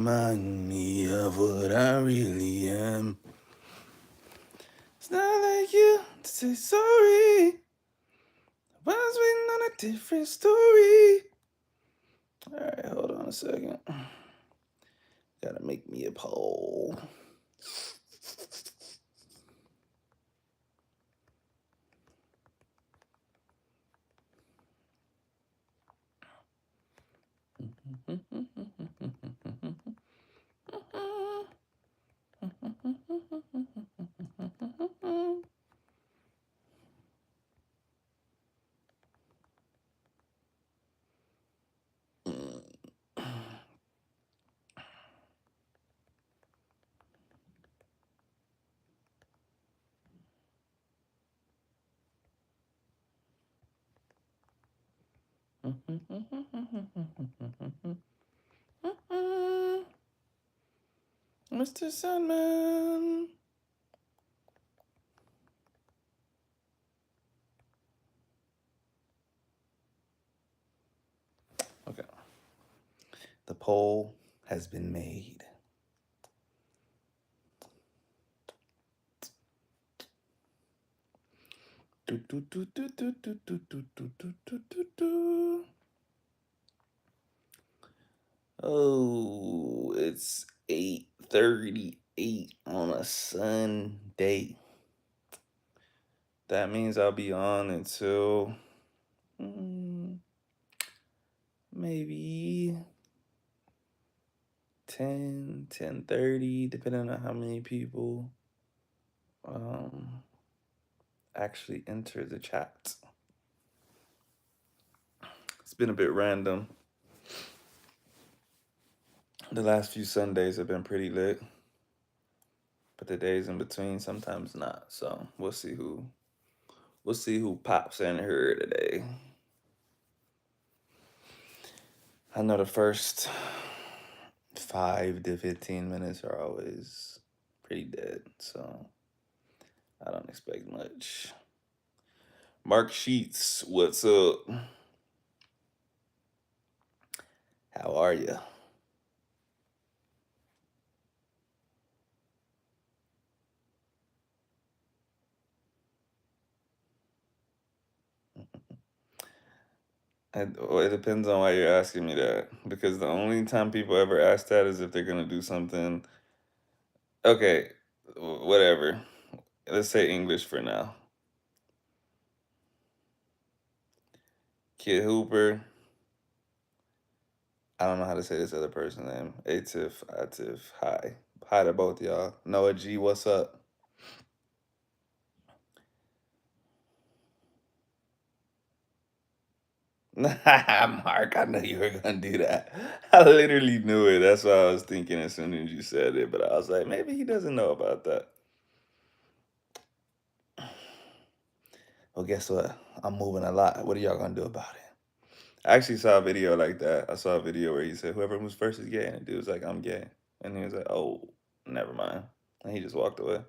Remind me of what I really am. It's not like you to say sorry. I was waiting on a different story. Alright, hold on a second. Gotta make me a poll. Mr. Sandman. Okay. The poll has been made. Oh, it's 8:38 on a Sunday. That means I'll be on until maybe 10:30, depending on how many people actually enter the chat. It's been a bit random. The last few Sundays have been pretty lit, but the days in between sometimes not. So we'll see who pops in here today. I know the first 5 to 15 minutes are always pretty dead, so I don't expect much. Mark Sheets, what's up? How are you? Well, it depends on why you're asking me that. Because the only time people ever ask that is if they're gonna do something. Okay, whatever. Let's say English for now. Kid Hooper. I don't know how to say this other person's name. Atif. Hi. Hi to both y'all. Noah G, what's up? Mark, I knew you were gonna do that. I literally knew it. That's what I was thinking as soon as you said it. But I was like, maybe he doesn't know about that. Well, guess what? I'm moving a lot. What are y'all gonna do about it? I actually saw a video like that. I saw a video where he said, "Whoever moves first is gay," and the dude was like, "I'm gay," and he was like, "Oh, never mind," and he just walked away.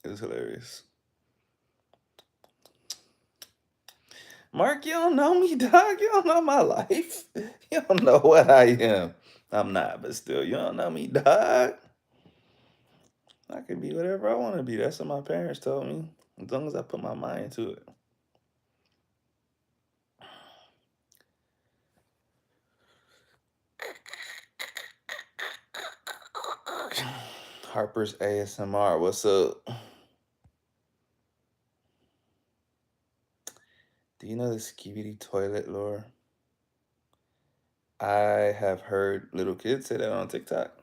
It was hilarious. Mark, you don't know me, dog. You don't know my life. You don't know what I am. I'm not, but still, you don't know me, dog. I can be whatever I want to be. That's what my parents told me. As long as I put my mind to it. Harper's ASMR, what's up? Do you know the skibidi toilet lore? I have heard little kids say that on TikTok,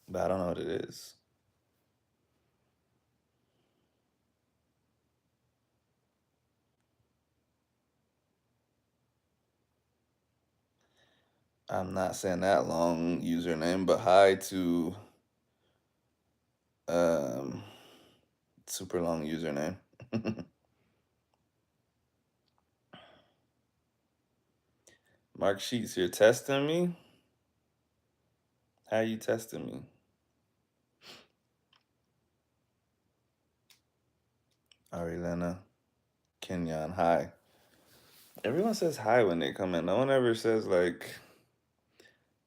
but I don't know what it is. I'm not saying that long username, but hi to um super long username. Mark Sheets, you're testing me? How you testing me? Ari Lena, Kenyon, hi. Everyone says hi when they come in. No one ever says like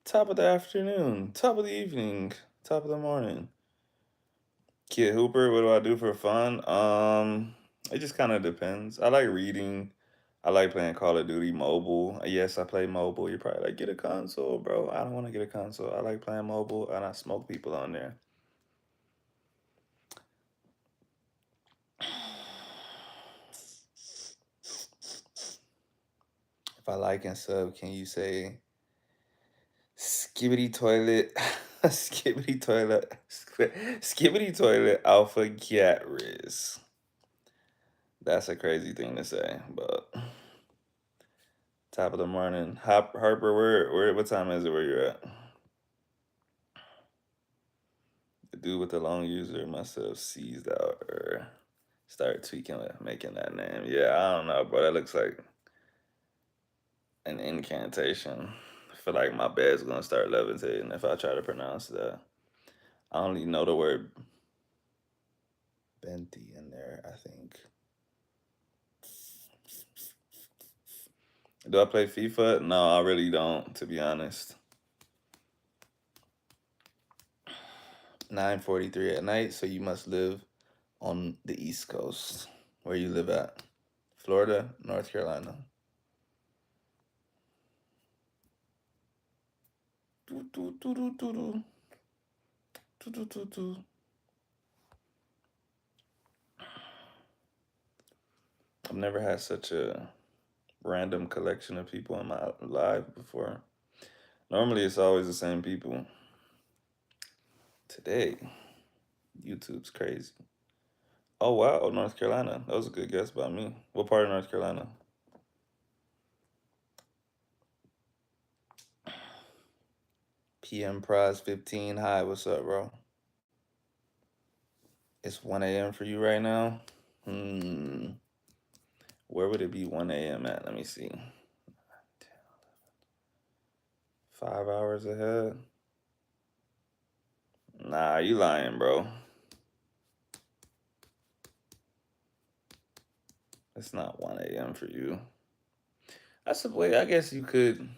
top of the afternoon, top of the evening, top of the morning. Kid Hooper, what do I do for fun? It just kind of depends. I like reading. I like playing Call of Duty mobile. Yes, I play mobile. You're probably like, get a console, bro. I don't want to get a console. I like playing mobile and I smoke people on there. If I like and sub, can you say skibbity toilet, skibbity toilet, skibbity toilet alpha cat riz? That's a crazy thing to say, but top of the morning. Harper, what time is it where you're at? The dude with the long user must have seized out or started tweaking with making that name. Yeah, I don't know, bro. That looks like an incantation. I feel like my bed's gonna start levitating if I try to pronounce that. I only know the word Benti in there, I think. Do I play FIFA? No, I really don't, to be honest. 9:43 at night, so you must live on the East Coast. Where you live at? Florida, North Carolina. Do, do, do, do, do, do. Do, do, do, do. I've never had such a random collection of people in my live before. Normally, it's always the same people. Today, YouTube's crazy. Oh, wow, North Carolina. That was a good guess by me. What part of North Carolina? PM Prize 15. Hi, what's up, bro? It's 1 a.m. for you right now? Hmm. Where would it be 1 a.m. at? Let me see. 5 hours ahead? Nah, you lying, bro. It's not 1 a.m. for you. That's the way, I guess you could.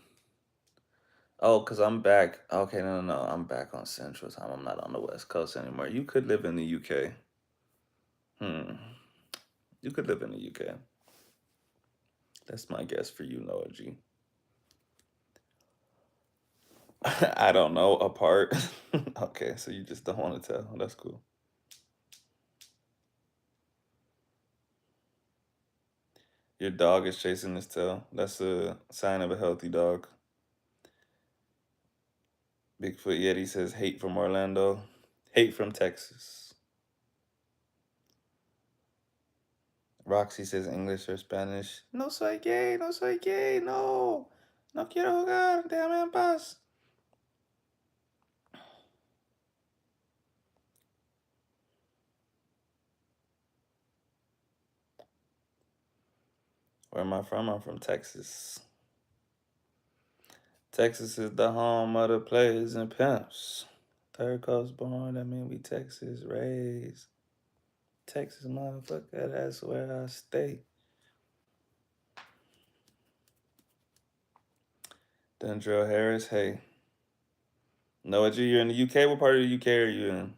Oh, because I'm back. Okay, no, no, no. I'm back on Central Time. I'm not on the West Coast anymore. You could live in the UK. Hmm. You could live in the UK. That's my guess for you, Noah G. I don't know. Apart. Okay, so you just don't want to tell. That's cool. Your dog is chasing his tail. That's a sign of a healthy dog. Bigfoot Yeti says hate from Orlando. Hate from Texas. Roxy says English or Spanish. No soy gay, no soy gay, no. No quiero jugar, déjame en paz. Where am I from? I'm from Texas. Texas is the home of the players and pimps. Third coast born, that mean we Texas raised. Texas motherfucker, that's where I stay. Dendrell Harris, hey. Noah G, you're in the UK? What part of the UK are you in?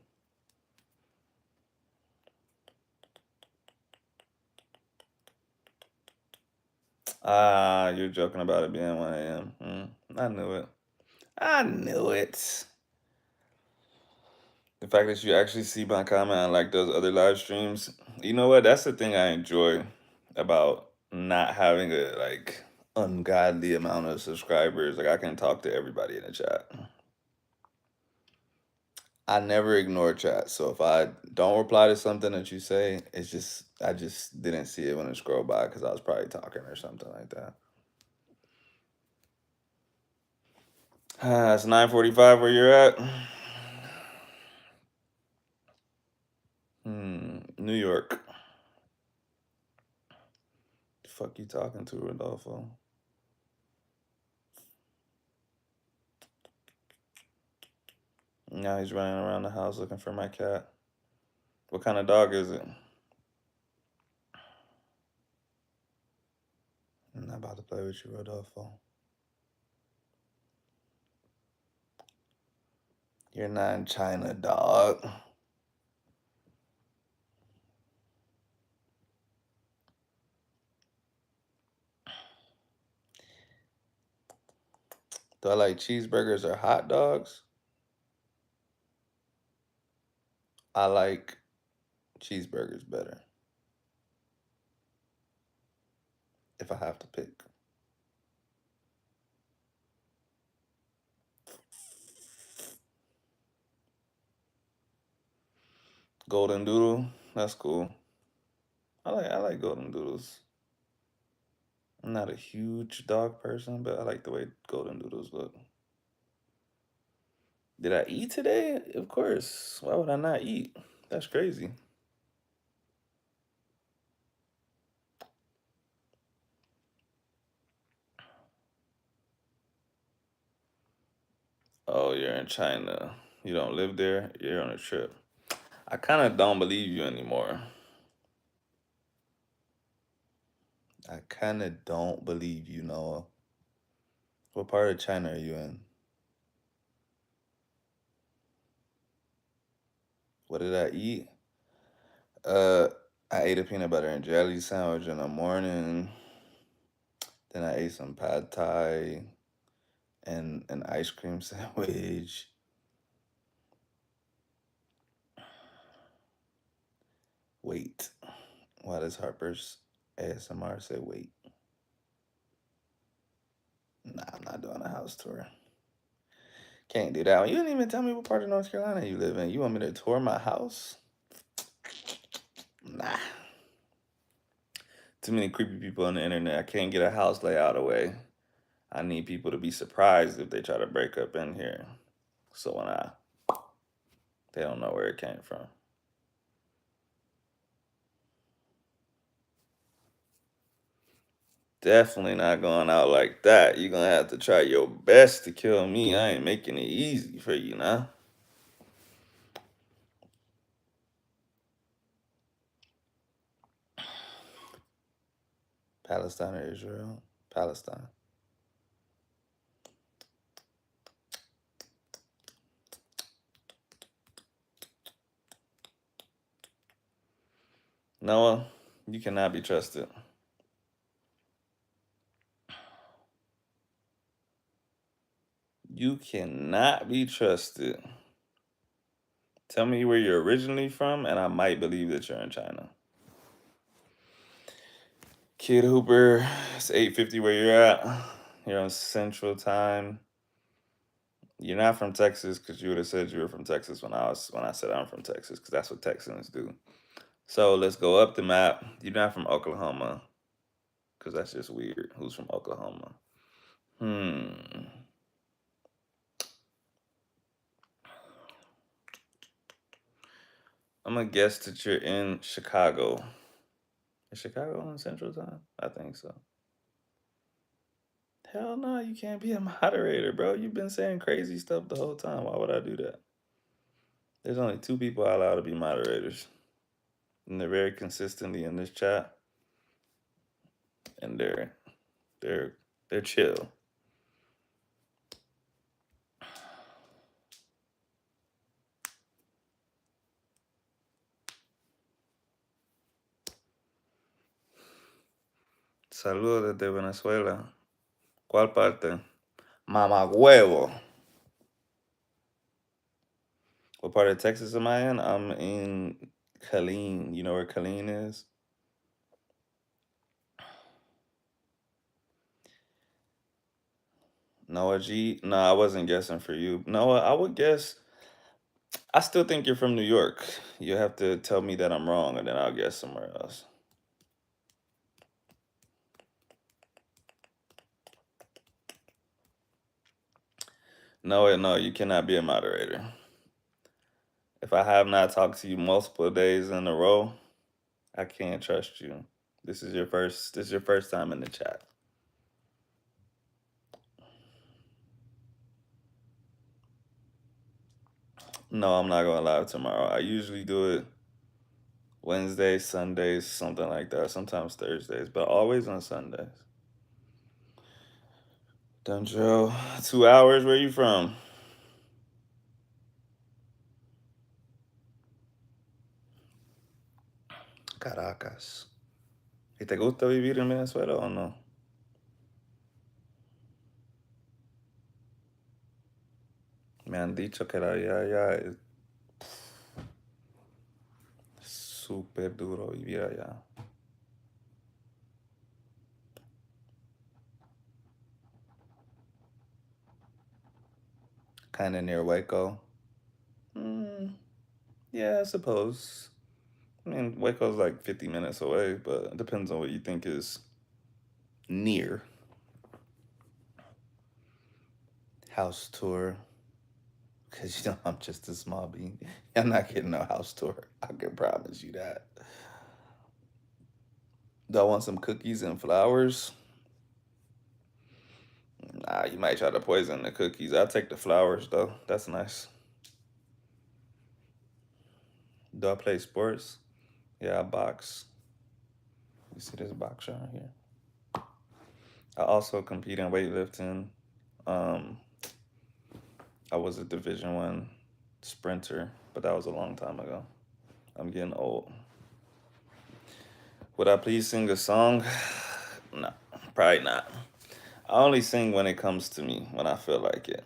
Ah, you're joking about it being 1 a.m. I knew it. I knew it. The fact that you actually see my comment on like those other live streams, you know what? That's the thing I enjoy about not having a like ungodly amount of subscribers. Like I can talk to everybody in the chat. I never ignore chat. So if I don't reply to something that you say, it's just I just didn't see it when it scrolled by because I was probably talking or something like that. It's 9:45 where you're at. New York. The fuck you talking to, Rodolfo? Now he's running around the house looking for my cat. What kind of dog is it? I'm not about to play with you, Rodolfo. You're not in China, dog. Do I like cheeseburgers or hot dogs? I like cheeseburgers better if I have to pick. Golden Doodle, that's cool. I like Golden Doodles. I'm not a huge dog person, but I like the way Golden Doodles look. Did I eat today? Of course. Why would I not eat? That's crazy. Oh, you're in China. You don't live there. You're on a trip. I kind of don't believe you anymore. I kind of don't believe you, Noah. What part of China are you in? What did I eat? Uh, I ate a peanut butter and jelly sandwich in the morning. Then I ate some pad thai and an ice cream sandwich. Wait. Why does Harper's ASMR say wait? Nah, I'm not doing a house tour. Can't do that one. You didn't even tell me what part of North Carolina you live in. You want me to tour my house? Nah. Too many creepy people on the internet. I can't get a house layout away. I need people to be surprised if they try to break up in here. So they don't know where it came from. Definitely not going out like that. You're gonna have to try your best to kill me. I ain't making it easy for you now. Palestine or Israel? Palestine. Noah, you cannot be trusted. You cannot be trusted. Tell me where you're originally from, and I might believe that you're in China. Kid Hooper, it's 8:50 where you're at. You're on Central Time. You're not from Texas because you would have said you were from Texas when I said I'm from Texas because that's what Texans do. So let's go up the map. You're not from Oklahoma because that's just weird. Who's from Oklahoma? Hmm. I'm gonna guess that you're in Chicago. Is Chicago on Central Time? I think so. Hell no, you can't be a moderator, bro. You've been saying crazy stuff the whole time. Why would I do that? There's only two people allowed to be moderators, and they're very consistently in this chat, and they're they're chill. Saludos desde Venezuela. ¿Cuál parte? Mama huevo. What part of Texas am I in? I'm in Killeen. You know where Killeen is? Noah G. No, I wasn't guessing for you. Noah, I would guess. I still think you're from New York. You have to tell me that I'm wrong, and then I'll guess somewhere else. No, you cannot be a moderator. If I have not talked to you multiple days in a row, I can't trust you. This is your first. This is your first time in the chat. No, I'm not going live tomorrow. I usually do it Wednesdays, Sundays, something like that. Sometimes Thursdays, but always on Sundays. Done Joe. 2 hours. Where you from? Caracas. ¿Y te gusta vivir en Venezuela o no? Me han dicho que la vida allá es súper duro vivir allá. Kind of near Waco. Mm, yeah, I suppose. I mean, Waco's like 50 minutes away, but it depends on what you think is near. House tour. Because, I'm just a small bean. I'm not getting no house tour. I can promise you that. Do I want some cookies and flowers? Nah, you might try to poison the cookies. I'll take the flowers, though. That's nice. Do I play sports? Yeah, I box. You see this box right here? I also compete in weightlifting. Um, I was a Division 1 sprinter, but that was a long time ago. I'm getting old. Would I please sing a song? No, probably not. I only sing when it comes to me, when I feel like it.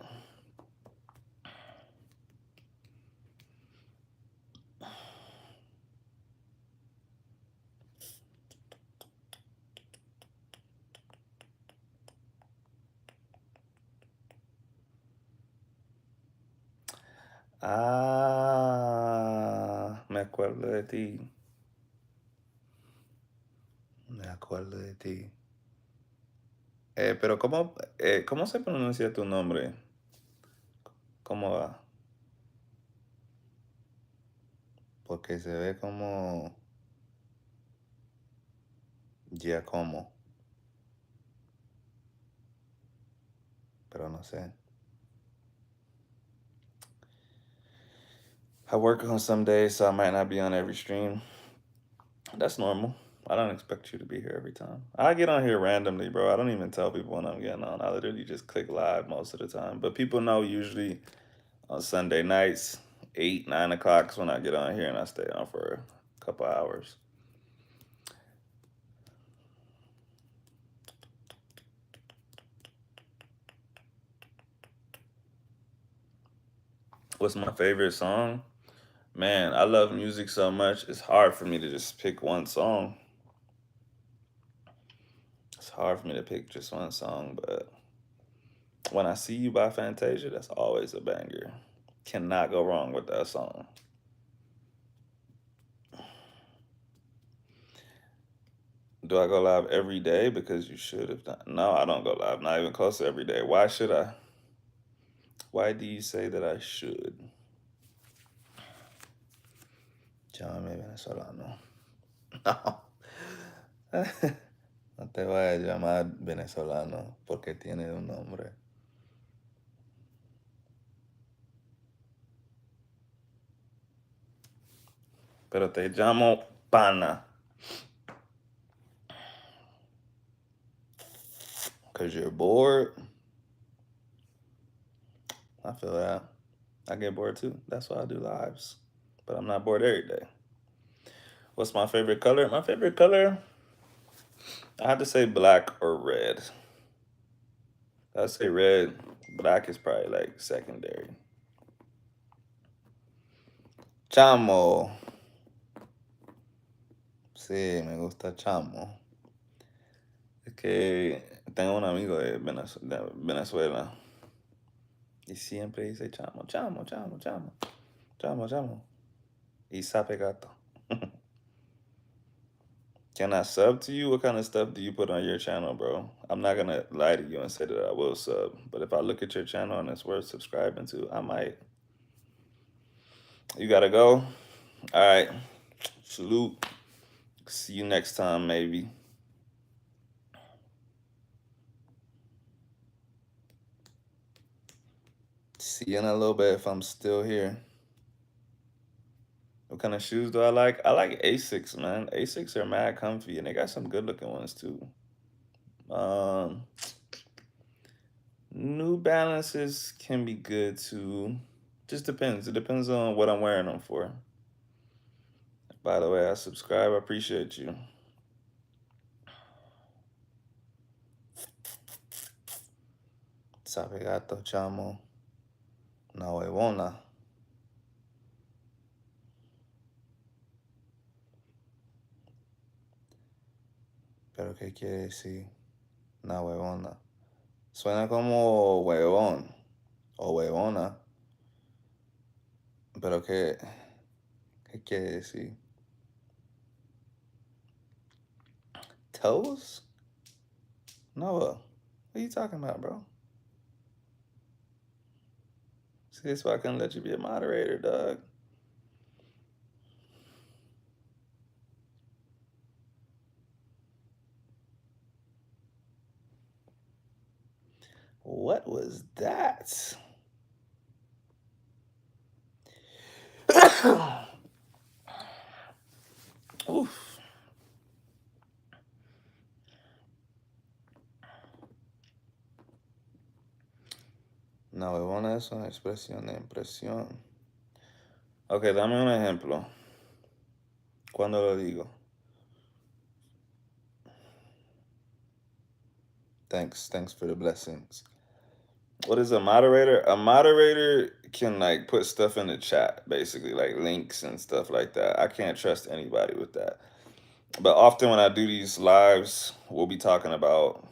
Ah, me acuerdo de ti. Me acuerdo de ti. Pero ¿cómo se pronuncia tu nombre? ¿Cómo va? Porque se ve como Giacomo, pero no sé. I work on some days, so I might not be on every stream. That's normal. I don't expect you to be here every time. I get on here randomly, bro. I don't even tell people when I'm getting on. I literally just click live most of the time. But people know usually on Sunday nights, 8, 9 o'clock is when I get on here and I stay on for a couple hours. What's my favorite song? Man, I love music so much. It's hard for me to just pick one song. It's hard for me to pick just one song, but When I See You by Fantasia, that's always a banger. Cannot go wrong with that song. Do I go live every day? Because you should have done. No, I don't go live. Not even close to every day. Why should I? Why do you say that I should? Llámame venezolano. No. No te vayas a llamar venezolano porque tiene un nombre. Pero te llamo pana. Because you're bored. I feel that. I get bored too. That's why I do lives. But I'm not bored every day. What's my favorite color? My favorite color, I have to say black or red. I'd say red. Black is probably like secondary. Chamo. Sí, me gusta chamo. Es que tengo un amigo de Venezuela y siempre dice chamo, chamo, chamo, chamo, chamo, chamo. Y sape gato. Can I sub to you? What kind of stuff do you put on your channel, bro? I'm not gonna lie to you and say that I will sub, but if I look at your channel and it's worth subscribing to, I might. You gotta go? All right. Salute. See you next time, maybe. See you in a little bit if I'm still here. What kind of shoes do I like? I like Asics, man. Asics are mad comfy, and they got some good looking ones too. Um, New Balances can be good too. Just depends. It depends on what I'm wearing them for. By the way, I subscribe. I appreciate you. Sabe gato, chamo. Una huevona. ¿Pero qué quiere decir? Una huevona. Suena como huevón o huevona. ¿Pero qué quiere decir? Toes? Noah, what are you talking about, bro? See, that's why I couldn't let you be a moderator, dog. What was that? Uf. No, huevona es una expresión de impresión. Ok, dame un ejemplo. ¿Cuándo lo digo? Thanks for the blessings. What is a moderator? A moderator can like put stuff in the chat, basically, like links and stuff like that. I can't trust anybody with that. But often when I do these lives, we'll be talking about,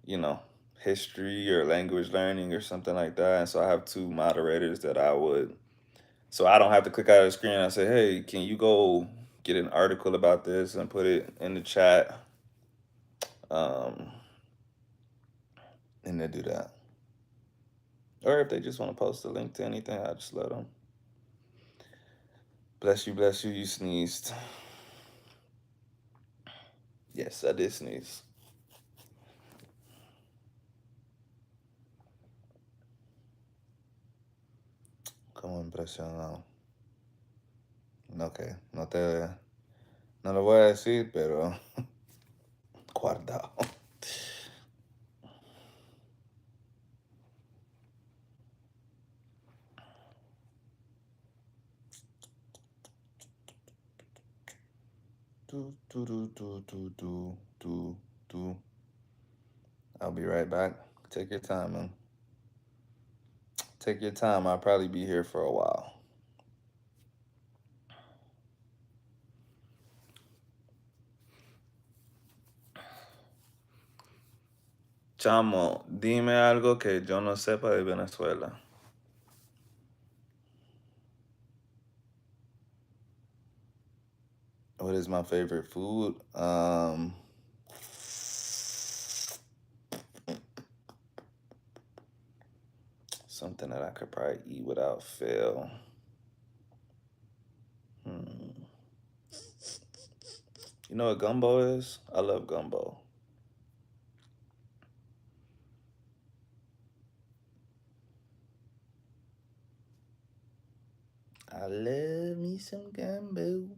you know, history or language learning or something like that. And so I have two moderators that I would, so I don't have to click out of the screen. I say, hey, can you go get an article about this and put it in the chat? And they do that. Or if they just want to post a link to anything, I just let them. Bless you, you sneezed. Yes, I did sneeze. Como impresionado. Ok, no lo voy a decir, pero guardado. Do. I'll be right back. Take your time, man. Take your time. I'll probably be here for a while. Chamo, dime algo que yo no sepa de Venezuela. What is my favorite food? Something that I could probably eat without fail. You know what gumbo is? I love gumbo. I love me some gumbo.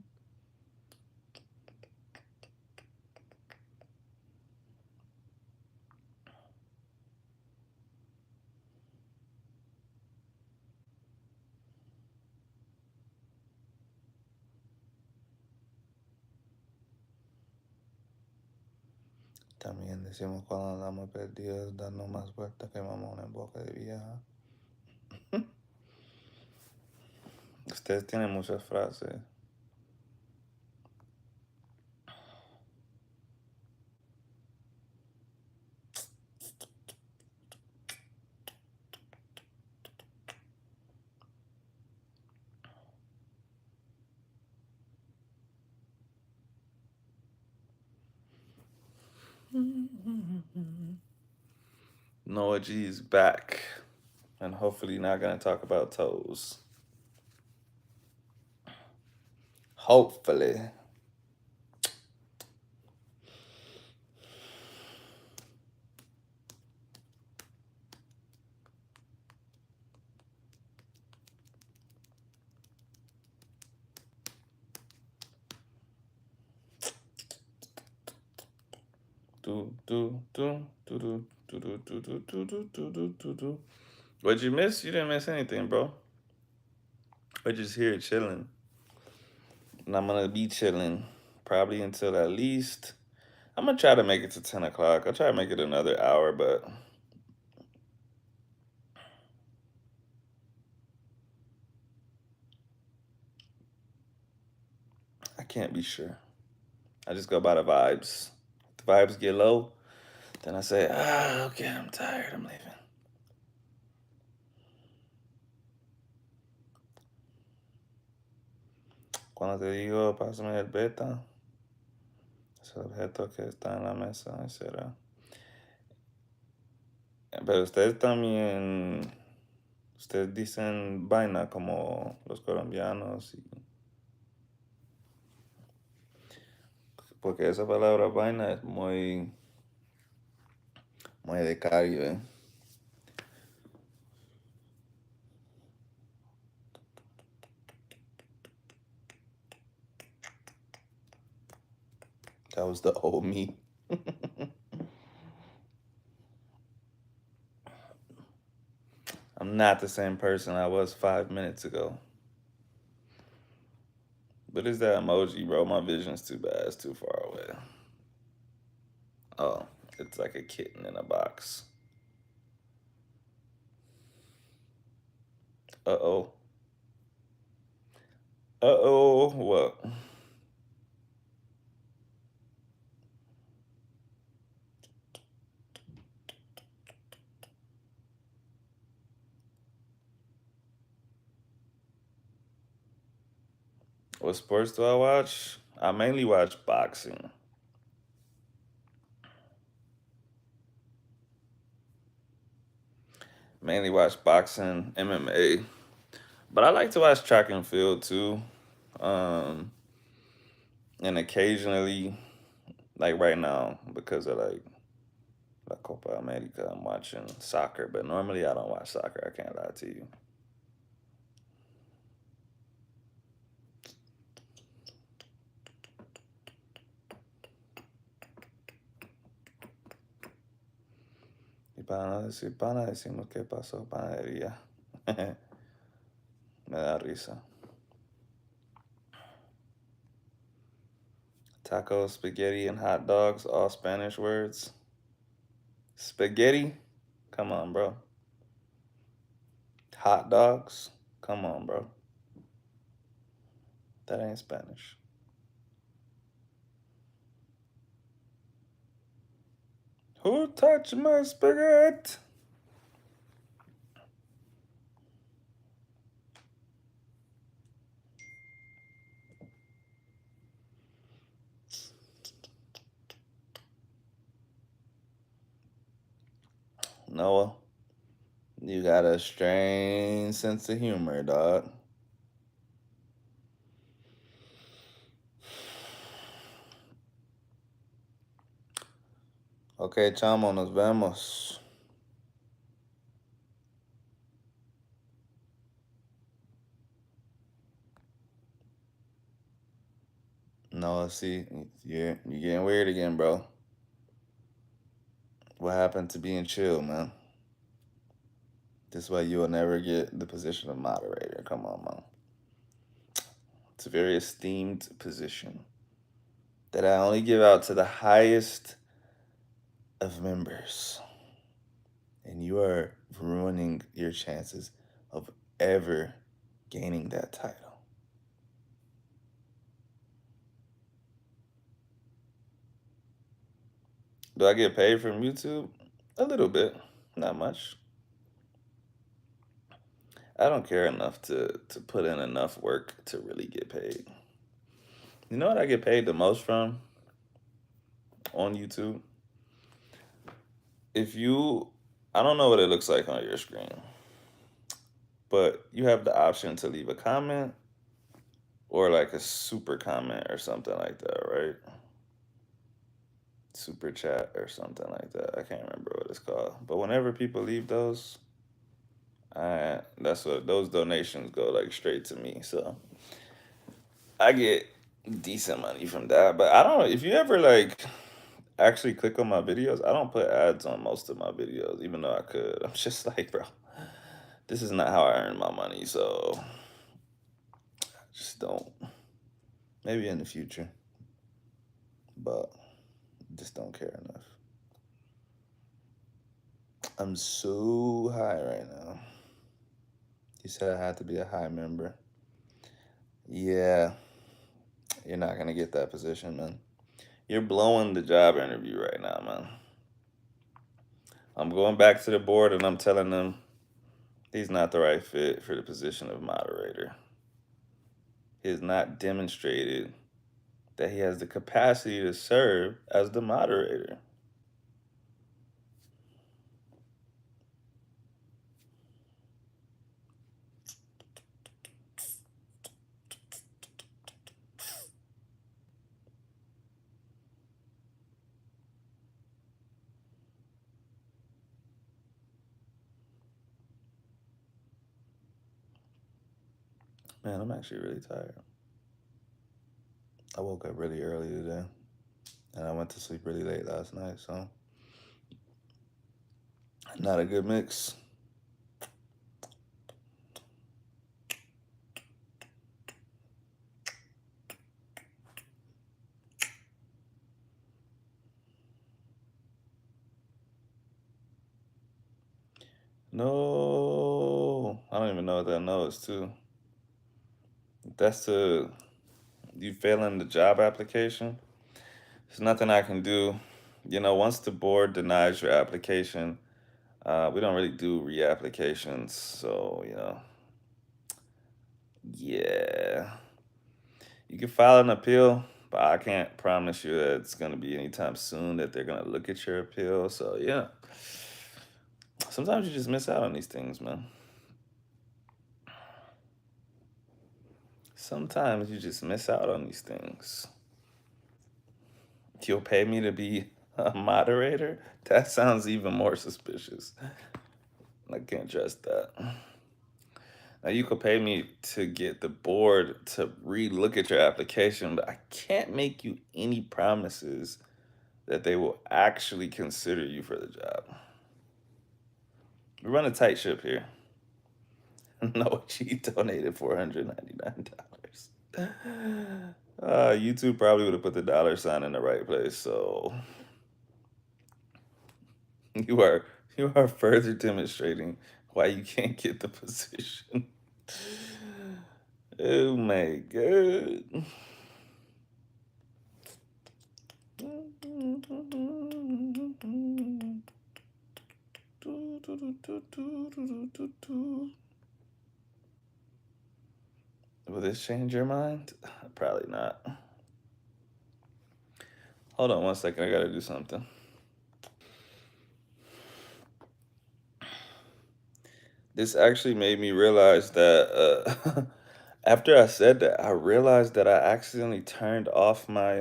También decimos cuando andamos perdidos, dando más vueltas que mamón en boca de vieja. Ustedes tienen muchas frases. Noah G is back. And hopefully not going to talk about toes. Hopefully. Do do do do do do do do do do do do do do do. What'd you miss? You didn't miss anything, bro. We're just here chilling, and I'm gonna be chilling probably until at least. I'm gonna try to make it to 10 o'clock. I'll try to make it another hour, but I can't be sure. I just go by the vibes. If the vibes get low, then I say, okay, I'm tired. I'm leaving. Cuando te digo, pásame el beta, es el objeto que está en la mesa, será. Pero ustedes también, ustedes dicen vaina como los colombianos, porque esa palabra vaina es muy de Caribe. That was the old me. I'm not the same person I was 5 minutes ago. But it's that emoji, bro. My vision's too bad. It's too far away. Oh, it's like a kitten in a box. Uh oh. Uh oh. What? What sports do I watch? I mainly watch boxing. Mainly watch boxing, MMA. But I like to watch track and field too. Um, and occasionally, like right now, because of like La Copa America, I'm watching soccer. But normally I don't watch soccer. I can't lie to you. Y para decimos qué pasó, panadería. Me da risa. Tacos, spaghetti, and hot dogs, all Spanish words. Spaghetti? Come on, bro. Hot dogs? Come on, bro. That ain't Spanish. Who touched my spaghetti? Noah, you got a strange sense of humor, dog. Ok, chamo, nos vemos. Noah, see, you're getting weird again, bro. What happened to being chill, man? This way you will never get the position of moderator. Come on, man. It's a very esteemed position that I only give out to the highest of members. And you are ruining your chances of ever gaining that title. Do I get paid from YouTube? A little bit, not much. I don't care enough to put in enough work to really get paid. You know what I get paid the most from on YouTube? If you, I don't know what it looks like on your screen, but you have the option to leave a comment or like a super comment or something like that, right? Super chat or something like that. I can't remember what it's called. But whenever people leave those, that's what those donations go like straight to me. So I get decent money from that. But I don't know if you ever like actually click on my videos, I don't put ads on most of my videos, even though I could. I'm just like, bro, this is not how I earn my money, so I just don't. Maybe in the future, but just don't care enough. I'm so high right now. You said I had to be a high member. Yeah, you're not gonna get that position, man. You're blowing the job interview right now, man. I'm going back to the board and I'm telling them he's not the right fit for the position of moderator. He has not demonstrated that he has the capacity to serve as the moderator. Man, I'm actually really tired. I woke up really early today and I went to sleep really late last night, so not a good mix. No, I don't even know what that no is too. That's the you failing the job application. There's nothing I can do. Once the board denies your application, we don't really do reapplications. So, yeah. You can file an appeal, but I can't promise you that it's going to be anytime soon that they're going to look at your appeal. So, yeah. Sometimes you just miss out on these things, man. Sometimes you just miss out on these things. You'll pay me to be a moderator? That sounds even more suspicious. I can't trust that. Now you could pay me to get the board to re-look at your application, but I can't make you any promises that they will actually consider you for the job. We run a tight ship here. No, she donated $499. YouTube probably would have put the dollar sign in the right place, so you are you are further demonstrating why you can't get the position. Oh my god. Will this change your mind? Probably not. Hold on one second. I gotta do something. This actually made me realize that after I said that, I realized that I accidentally turned off I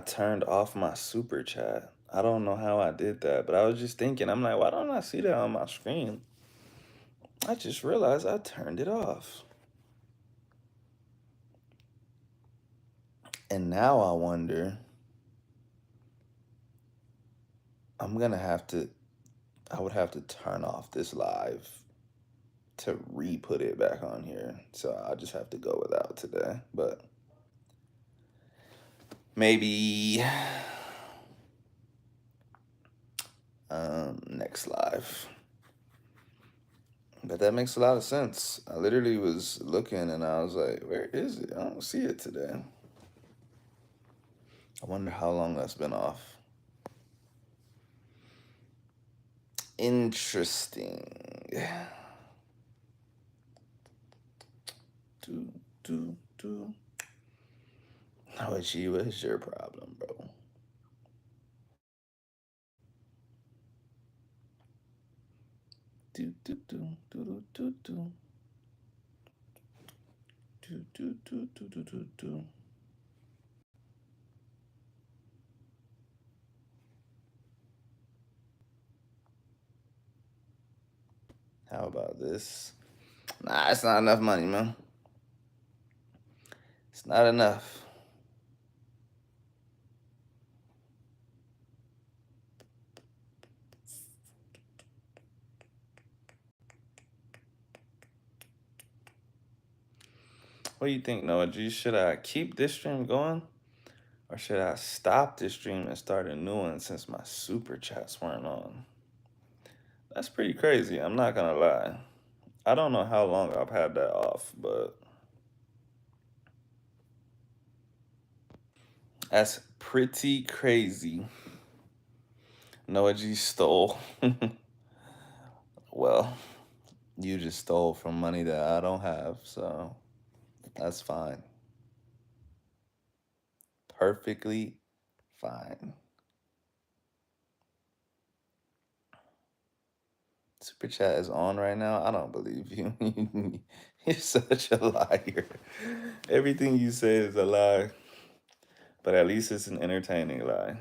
turned off my super chat. I don't know how I did that, but I was just thinking, I'm like, why don't I see that on my screen? I just realized I turned it off. And now I wonder, I'm gonna have to, I would have to turn off this live to re-put it back on here. So I'll just have to go without today. But maybe next live. But that makes a lot of sense. I literally was looking and I was like, where is it? I don't see it today. I wonder how long that's been off. Interesting. Do. What's your problem, bro? Do. Do. How about this? Nah, it's not enough money, man. It's not enough. What do you think, Noah G? Should I keep this stream going? Or should I stop this stream and start a new one since my super chats weren't on? That's pretty crazy. I'm not gonna lie. I don't know how long I've had that off, but that's pretty crazy. Noah G stole. Well, you just stole from money that I don't have, so that's fine. Perfectly fine. Super chat is on right now. I don't believe you. You're such a liar. Everything you say is a lie, but at least it's an entertaining lie.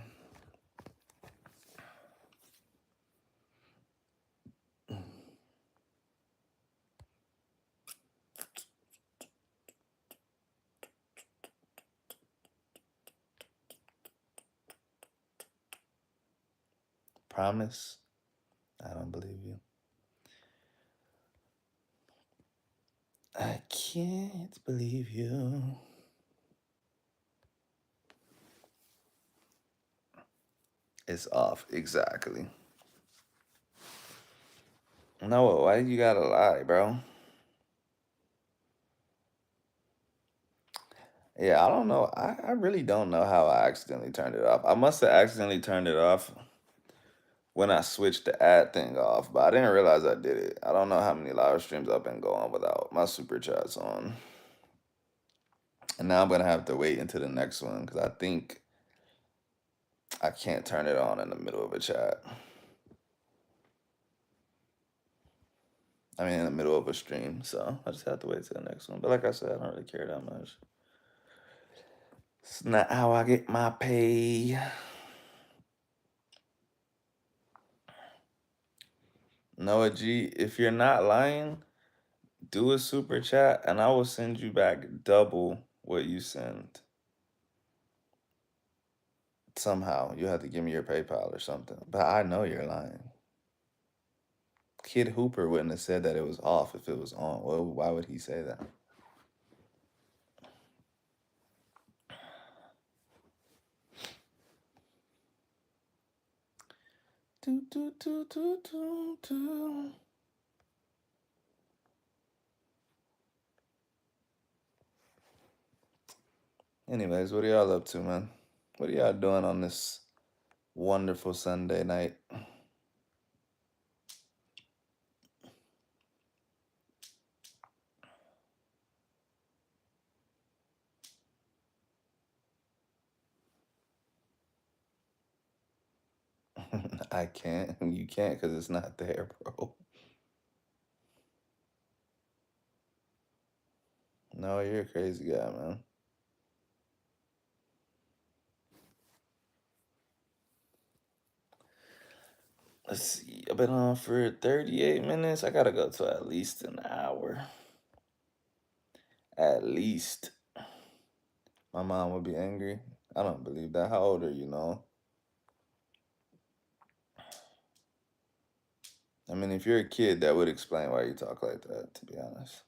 Promise? I don't believe you. I can't believe you. It's off, exactly. No, why you gotta lie, bro? Yeah, I don't know. I really don't know how I accidentally turned it off. I must have accidentally turned it off when I switched the ad thing off, but I didn't realize I did it. I don't know how many live streams I've been going without my super chats on. And now I'm gonna have to wait until the next one because I think I can't turn it on in the middle of a chat. I mean, in the middle of a stream, so I just have to wait till the next one. But like I said, I don't really care that much. It's not how I get my pay. Noah G, if you're not lying, do a super chat and I will send you back double what you send. Somehow, you have to give me your PayPal or something. But I know you're lying. Kid Hooper wouldn't have said that it was off if it was on. Well, why would he say that? Do, do, do, do, do, do. Anyways, what are y'all up to, man? What are y'all doing on this wonderful Sunday night? I can't. You can't because it's not there, bro. No, you're a crazy guy, man. Let's see. I've been on for 38 minutes. I gotta go to at least an hour. At least. My mom would be angry. I don't believe that. How old are you, know? I mean, if you're a kid, that would explain why you talk like that, to be honest.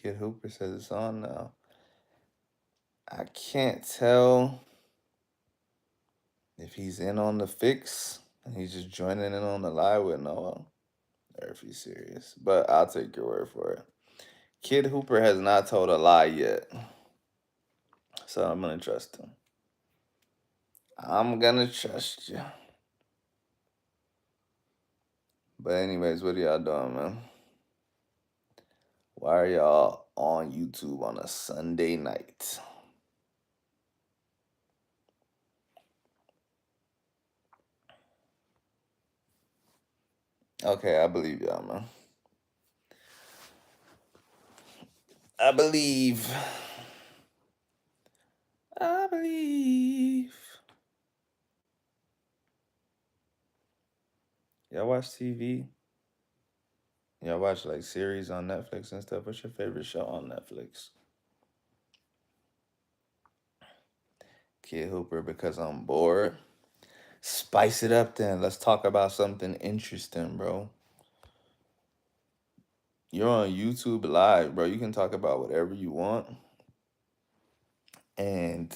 Kid Hooper says it's on now. I can't tell if he's in on the fix and he's just joining in on the live with Noah, or if he's serious. But I'll take your word for it. Kid Hooper has not told a lie yet, so I'm gonna trust him. I'm gonna trust you. But anyways, what are y'all doing, man? Why are y'all on YouTube on a Sunday night? Okay, I believe y'all, man. I believe. I believe. watch TV? Y'all watch like series on Netflix and stuff? What's your favorite show on Netflix? Kid Hooper, because I'm bored. Spice it up then. Let's talk about something interesting, bro. You're on YouTube Live, bro. You can talk about whatever you want. And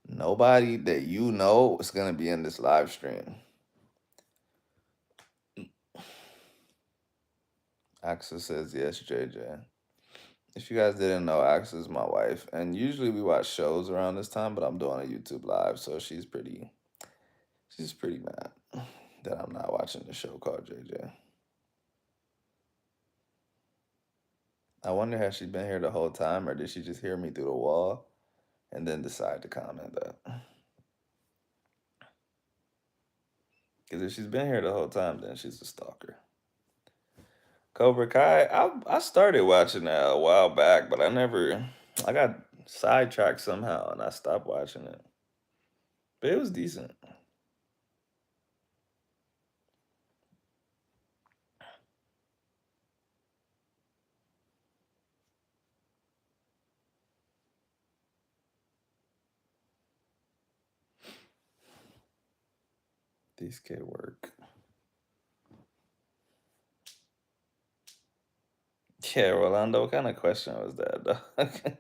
nobody that you know is going to be in this live stream. Axa says yes, JJ. If you guys didn't know, Axa is my wife. And usually we watch shows around this time, but I'm doing a YouTube Live. So she's pretty mad that I'm not watching the show called JJ. I wonder, has she been here the whole time, or did she just hear me through the wall and then decide to comment that? Because if she's been here the whole time, then she's a stalker. Cobra Kai, I started watching that a while back, but I got sidetracked somehow and I stopped watching it. But it was decent. These kid work. Yeah, Rolando, what kind of question was that, dog?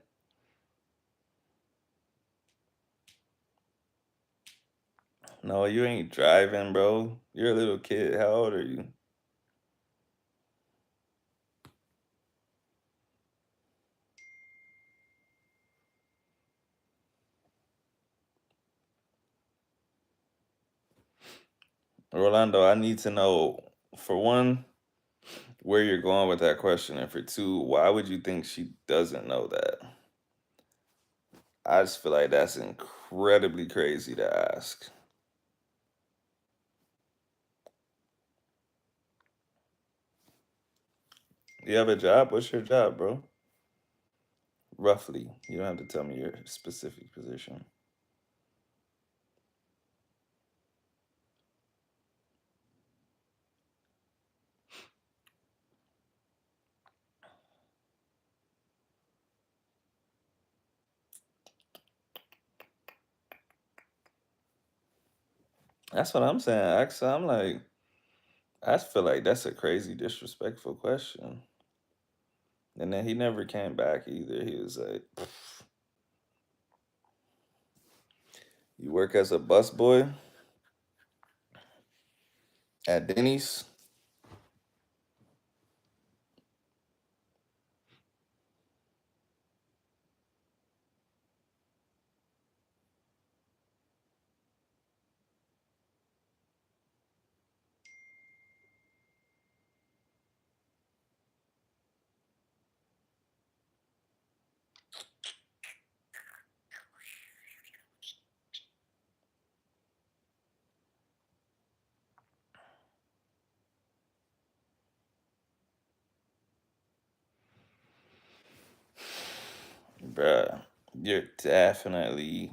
No, you ain't driving, bro. You're a little kid. How old are you? Rolando, I need to know, for one, where you're going with that question, and for two, why would you think she doesn't know that? I just feel like that's incredibly crazy to ask. You have a job? What's your job, bro? Roughly. You don't have to tell me your specific position. That's what I'm saying. Actually, I'm like, I feel like that's a crazy disrespectful question. And then he never came back either. He was like, you work as a busboy at Denny's? Bruh, you're definitely,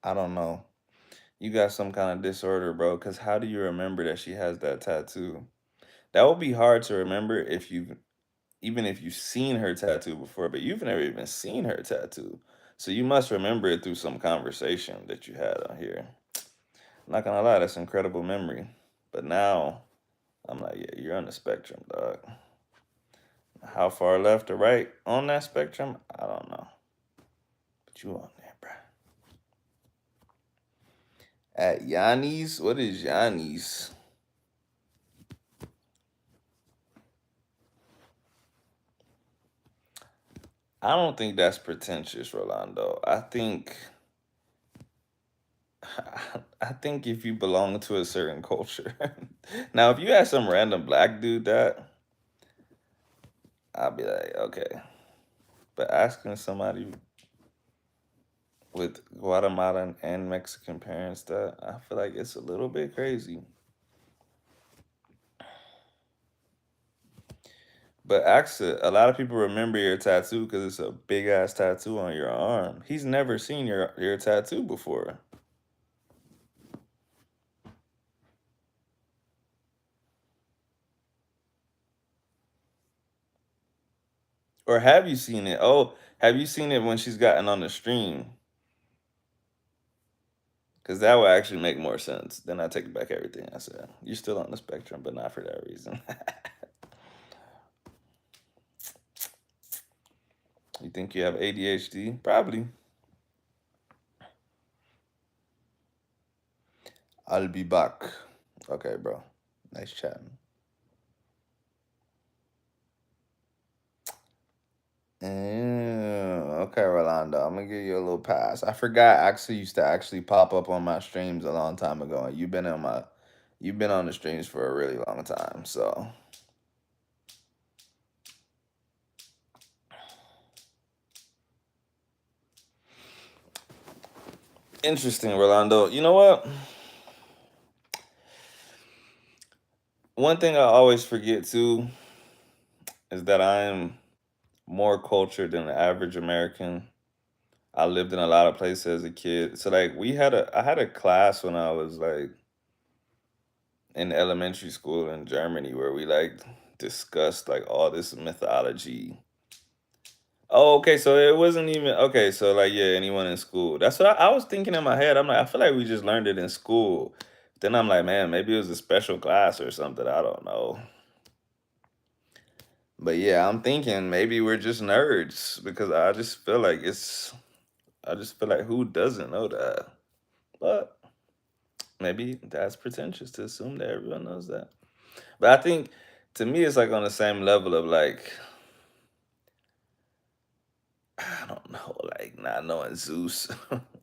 I don't know. You got some kind of disorder, bro. Because how do you remember that she has that tattoo? That would be hard to remember if you've even if you've seen her tattoo before, but you've never even seen her tattoo. So you must remember it through some conversation that you had on here. I'm not gonna lie, that's incredible memory. But now I'm like, yeah, you're on the spectrum, dog. How far left or right on that spectrum? I don't know. But you on there, bro. At Yanni's? What is Yanni's? I don't think that's pretentious, Rolando. I think if you belong to a certain culture. Now, if you had some random black dude that, I'll be like, okay. But asking somebody with Guatemalan and Mexican parents that, I feel like it's a little bit crazy. But actually, a lot of people remember your tattoo because it's a big ass tattoo on your arm. He's never seen your tattoo before. Or have you seen it? Oh, have you seen it when she's gotten on the stream? Because that would actually make more sense. Then I take back everything I said. You're still on the spectrum, but not for that reason. You think you have ADHD? Probably. I'll be back. Okay, bro. Nice chatting. Okay, Rolando. I'm gonna give you a little pass. I forgot actually used to actually pop up on my streams a long time ago, and you've been on the streams for a really long time. So interesting, Rolando. You know what? One thing I always forget too is that I'm more cultured than the average American. I lived in a lot of places as a kid. So like I had a class when I was like in elementary school in Germany where we like discussed like all this mythology. Oh, okay, so it wasn't even okay, so like yeah, anyone in school. That's what I was thinking in my head. I'm like, I feel like we just learned it in school. Then I'm like, man, maybe it was a special class or something. I don't know. But yeah, I'm thinking maybe we're just nerds because I just feel like who doesn't know that? But maybe that's pretentious to assume that everyone knows that. But I think to me it's like on the same level of like I don't know, like not knowing Zeus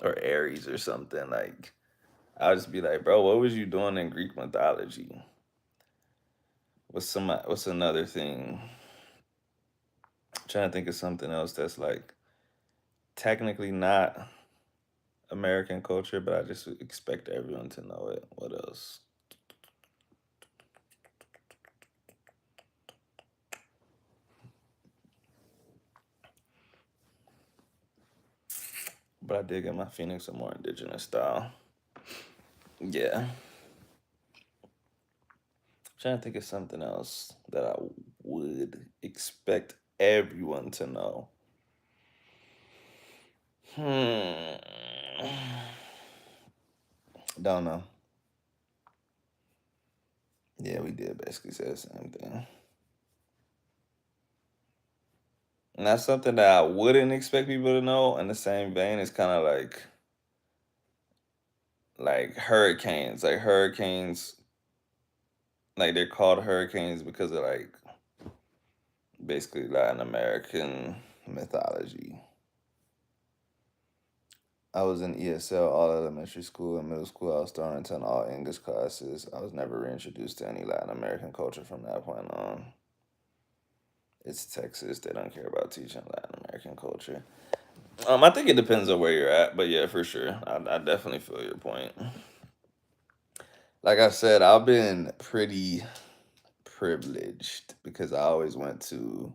or Ares or something. Like I'll just be like, bro, what was you doing in Greek mythology? What's another thing? I'm trying to think of something else that's like technically not American culture, but I just expect everyone to know it. What else? But I did get my Phoenix a more indigenous style. Yeah. Trying to think of something else that I would expect everyone to know. Hmm. Don't know. Yeah, we did basically say the same thing. And that's something that I wouldn't expect people to know. In the same vein, it's kind of like hurricanes. Like hurricanes, like they're called hurricanes because of like basically Latin American mythology. I was in ESL all elementary school and middle school. I was thrown into all English classes. I was never reintroduced to any Latin American culture from that point on. It's Texas. They don't care about teaching Latin American culture. I think it depends on where you're at, but yeah, for sure. I definitely feel your point. Like I said, I've been pretty privileged because I always went to,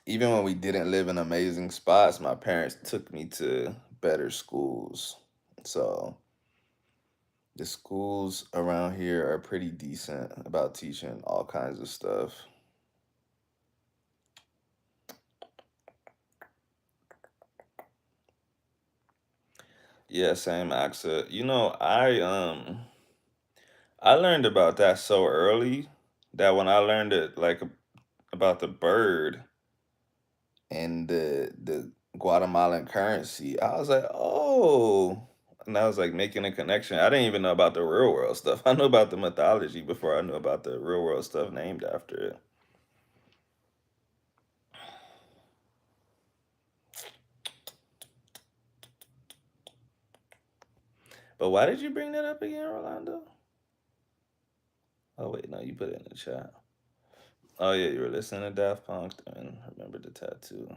even when we didn't live in amazing spots, my parents took me to better schools. So the schools around here are pretty decent about teaching all kinds of stuff. Yeah, same accent. I learned about that so early that when I learned it like about the bird and the Guatemalan currency, I was like, oh, and I was like making a connection. I didn't even know about the real world stuff. I knew about the mythology before I knew about the real world stuff named after it. But why did you bring that up again, Rolando? Oh wait, no, you put it in the chat. Oh yeah, you were listening to Daft Punk and remember the tattoo.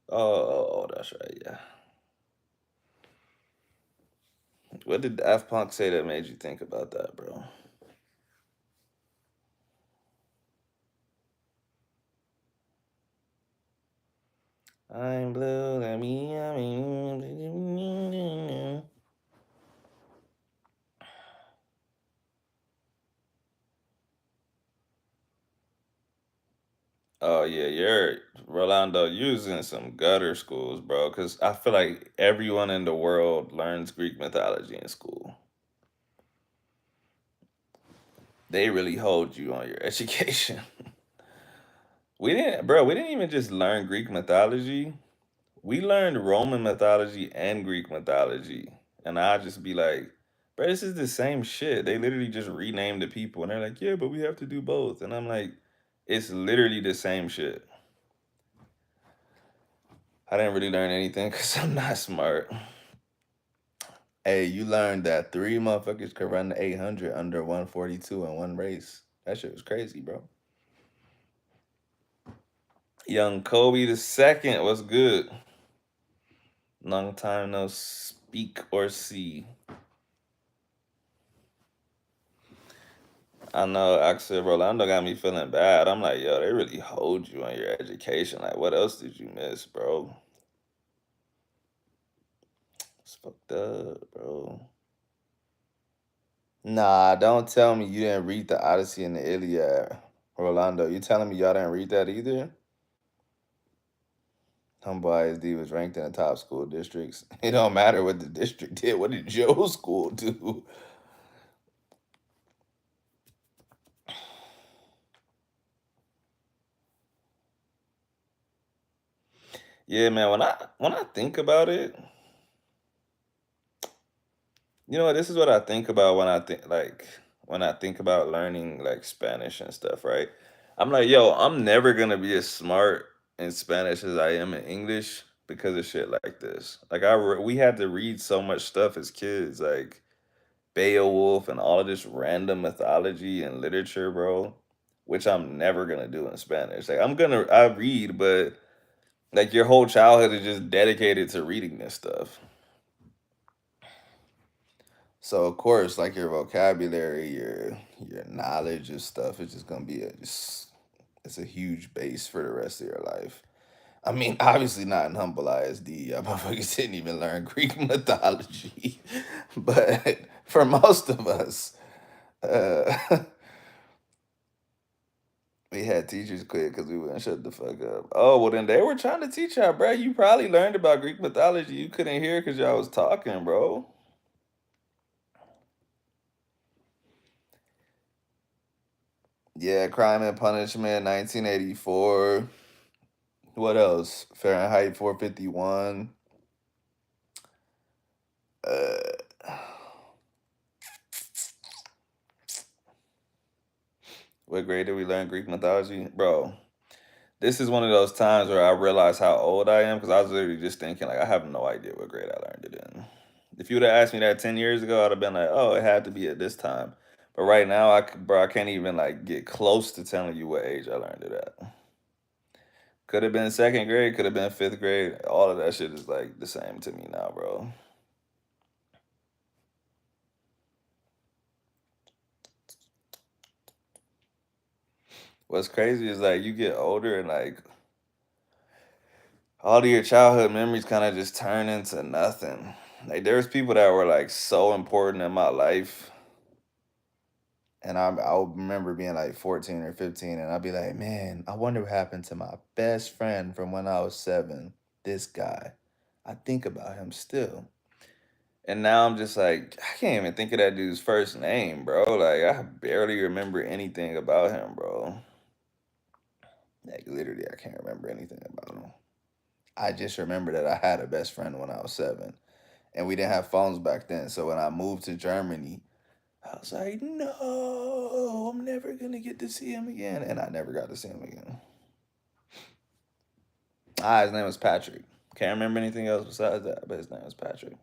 Oh, that's right, yeah. What did Daft Punk say that made you think about that, bro? I'm blue, let me, I mean. Oh yeah, you're Rolando. You was in some gutter schools, bro. Because I feel like everyone in the world learns Greek mythology in school. They really hold you on your education. We didn't, bro. We didn't even just learn Greek mythology. We learned Roman mythology and Greek mythology, and I just be like, bro, this is the same shit. They literally just renamed the people, and they're like, yeah, but we have to do both, and I'm like, it's literally the same shit. I didn't really learn anything because I'm not smart. Hey, you learned that three motherfuckers could run the 800 under 142 in one race. That shit was crazy, bro. Young Kobe the second was good. Long time no speak or see. I know actually Rolando got me feeling bad. I'm like, yo, they really hold you on your education. Like, what else did you miss, bro? It's fucked up, bro. Nah, don't tell me you didn't read the Odyssey and the Iliad, Rolando. You telling me y'all didn't read that either? Humble ISD was ranked in the top school districts. It don't matter what the district did. What did your school do? Yeah, man. When I think about it, you know what? This is what I think about when I think about learning like Spanish and stuff, right? I'm like, yo, I'm never gonna be as smart in Spanish as I am in English because of shit like this. Like we had to read so much stuff as kids, like Beowulf and all of this random mythology and literature, bro, which I'm never gonna do in Spanish. Like I read, but like your whole childhood is just dedicated to reading this stuff. So of course, like your vocabulary, your knowledge of stuff is just gonna be it's a huge base for the rest of your life. I mean, obviously not in humble ISD. Y'all motherfuckers didn't even learn Greek mythology, but for most of us, uh, we had teachers quit because we wouldn't shut the fuck up. Oh well, then they were trying to teach y'all, bro. You probably learned about Greek mythology. You couldn't hear because y'all was talking, bro. Yeah, Crime and Punishment, 1984. What else? Fahrenheit 451. Uh, what grade did we learn Greek mythology? Bro, this is one of those times where I realize how old I am because I was literally just thinking, like, I have no idea what grade I learned it in. If you would have asked me that 10 years ago, I'd have been like, oh, it had to be at this time. But right now, bro, I can't even, like, get close to telling you what age I learned it at. Could have been second grade, could have been fifth grade. All of that shit is, like, the same to me now, bro. What's crazy is, like, you get older and, like, all of your childhood memories kind of just turn into nothing. Like there's people that were like so important in my life, and I'll remember being like 14 or 15, and I'll be like, man, I wonder what happened to my best friend from when I was 7. This guy, I think about him still, and now I'm just like, I can't even think of that dude's first name, bro. Like I barely remember anything about him, bro. Like literally, I can't remember anything about him. I just remember that I had a best friend when I was 7. And we didn't have phones back then. So when I moved to Germany, I was like, no, I'm never gonna get to see him again. And I never got to see him again. His name was Patrick. Can't remember anything else besides that, but his name was Patrick.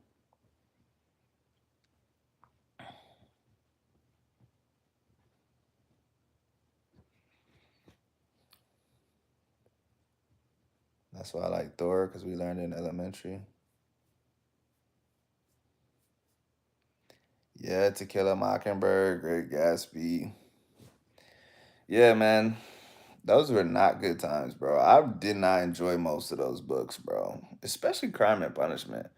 That's why I like Thor, because we learned in elementary. Yeah, To Kill a Mockingbird, Great Gatsby. Yeah, man. Those were not good times, bro. I did not enjoy most of those books, bro. Especially Crime and Punishment.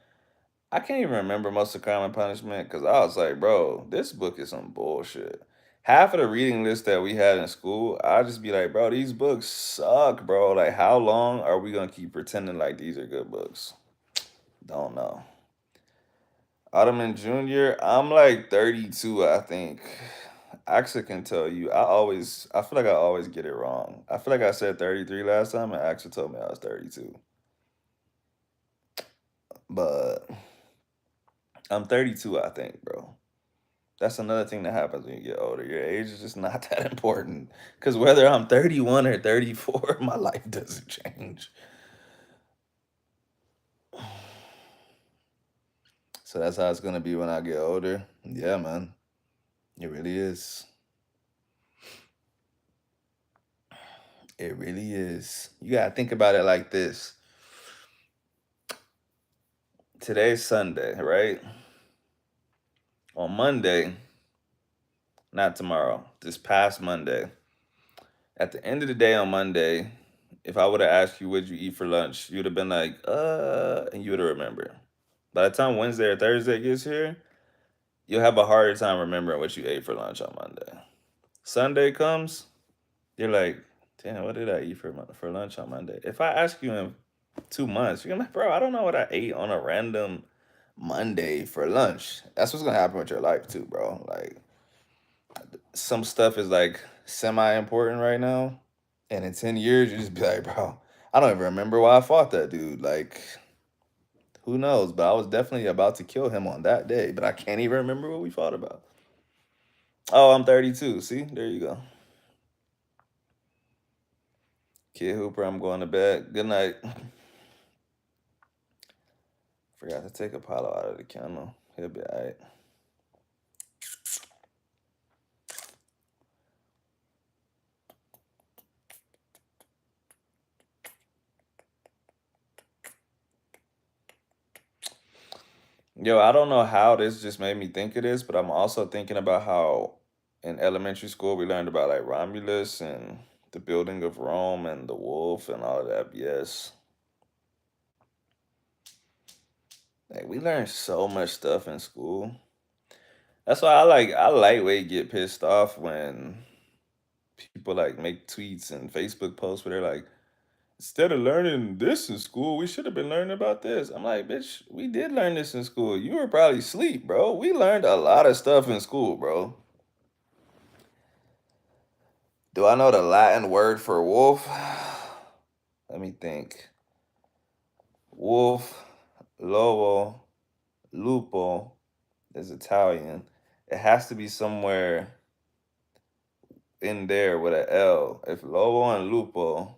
I can't even remember most of Crime and Punishment because I was like, bro, this book is some bullshit. half of the reading list that we had in school, I'd just be like, bro, these books suck, bro. Like, how long are we gonna keep pretending like these are good books? Don't know. Ottoman Jr., I'm like 32, I think. Axa can tell you. I feel like I always get it wrong. I feel like I said 33 last time, and Axa told me I was 32. But I'm 32, I think, bro. That's another thing that happens when you get older. Your age is just not that important. Because whether I'm 31 or 34, my life doesn't change. So that's how it's going to be when I get older. Yeah, man. It really is. It really is. You got to think about it like this. Today's Sunday, right? On Monday, not tomorrow, this past Monday, at the end of the day on Monday, if I would have asked you what you eat for lunch, you'd have been like, and you would have remembered. By the time Wednesday or Thursday gets here, you'll have a harder time remembering what you ate for lunch on Monday. Sunday comes, you're like, damn, what did I eat for lunch on Monday? If I ask you in 2 months, you're like, bro, I don't know what I ate on a random Monday for lunch. That's what's gonna happen with your life too, bro. Like some stuff is like semi important right now, and in 10 years, you just be like, bro, I don't even remember why I fought that dude. Like, who knows? But I was definitely about to kill him on that day, but I can't even remember what we fought about. Oh, I'm 32. See, there you go. Kid Hooper, I'm going to bed. Good night. Forgot to take Apollo out of the kennel. He'll be all right. Yo, I don't know how this just made me think of this, but I'm also thinking about how in elementary school we learned about like Romulus and the building of Rome and the wolf and all of that. Yes. Like we learned so much stuff in school. That's why I lightweight get pissed off when people like make tweets and Facebook posts where they're like, instead of learning this in school, we should have been learning about this. I'm like, bitch, we did learn this in school. You were probably asleep, bro. We learned a lot of stuff in school, bro. Do I know the Latin word for wolf? Let me think. Wolf, lobo, lupo is Italian. It has to be somewhere in there with an L. If lobo and lupo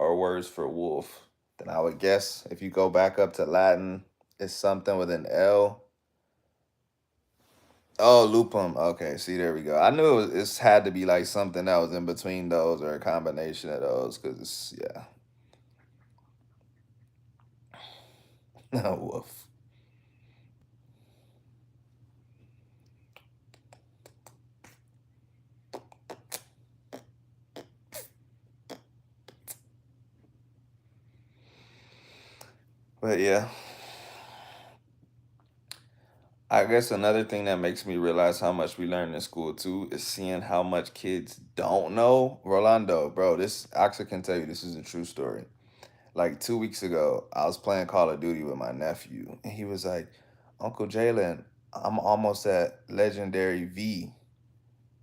are words for wolf, then I would guess if you go back up to Latin, it's something with an L. Oh, lupum. Okay, see, there we go. I knew it's had to be like something that was in between those or a combination of those, because, yeah. Woof. But yeah, I guess another thing that makes me realize how much we learn in school too is seeing how much kids don't know. Rolando, bro, this Axel can tell you this is a true story. Like 2 weeks ago, I was playing Call of Duty with my nephew, and he was like, Uncle Jalen, I'm almost at Legendary V.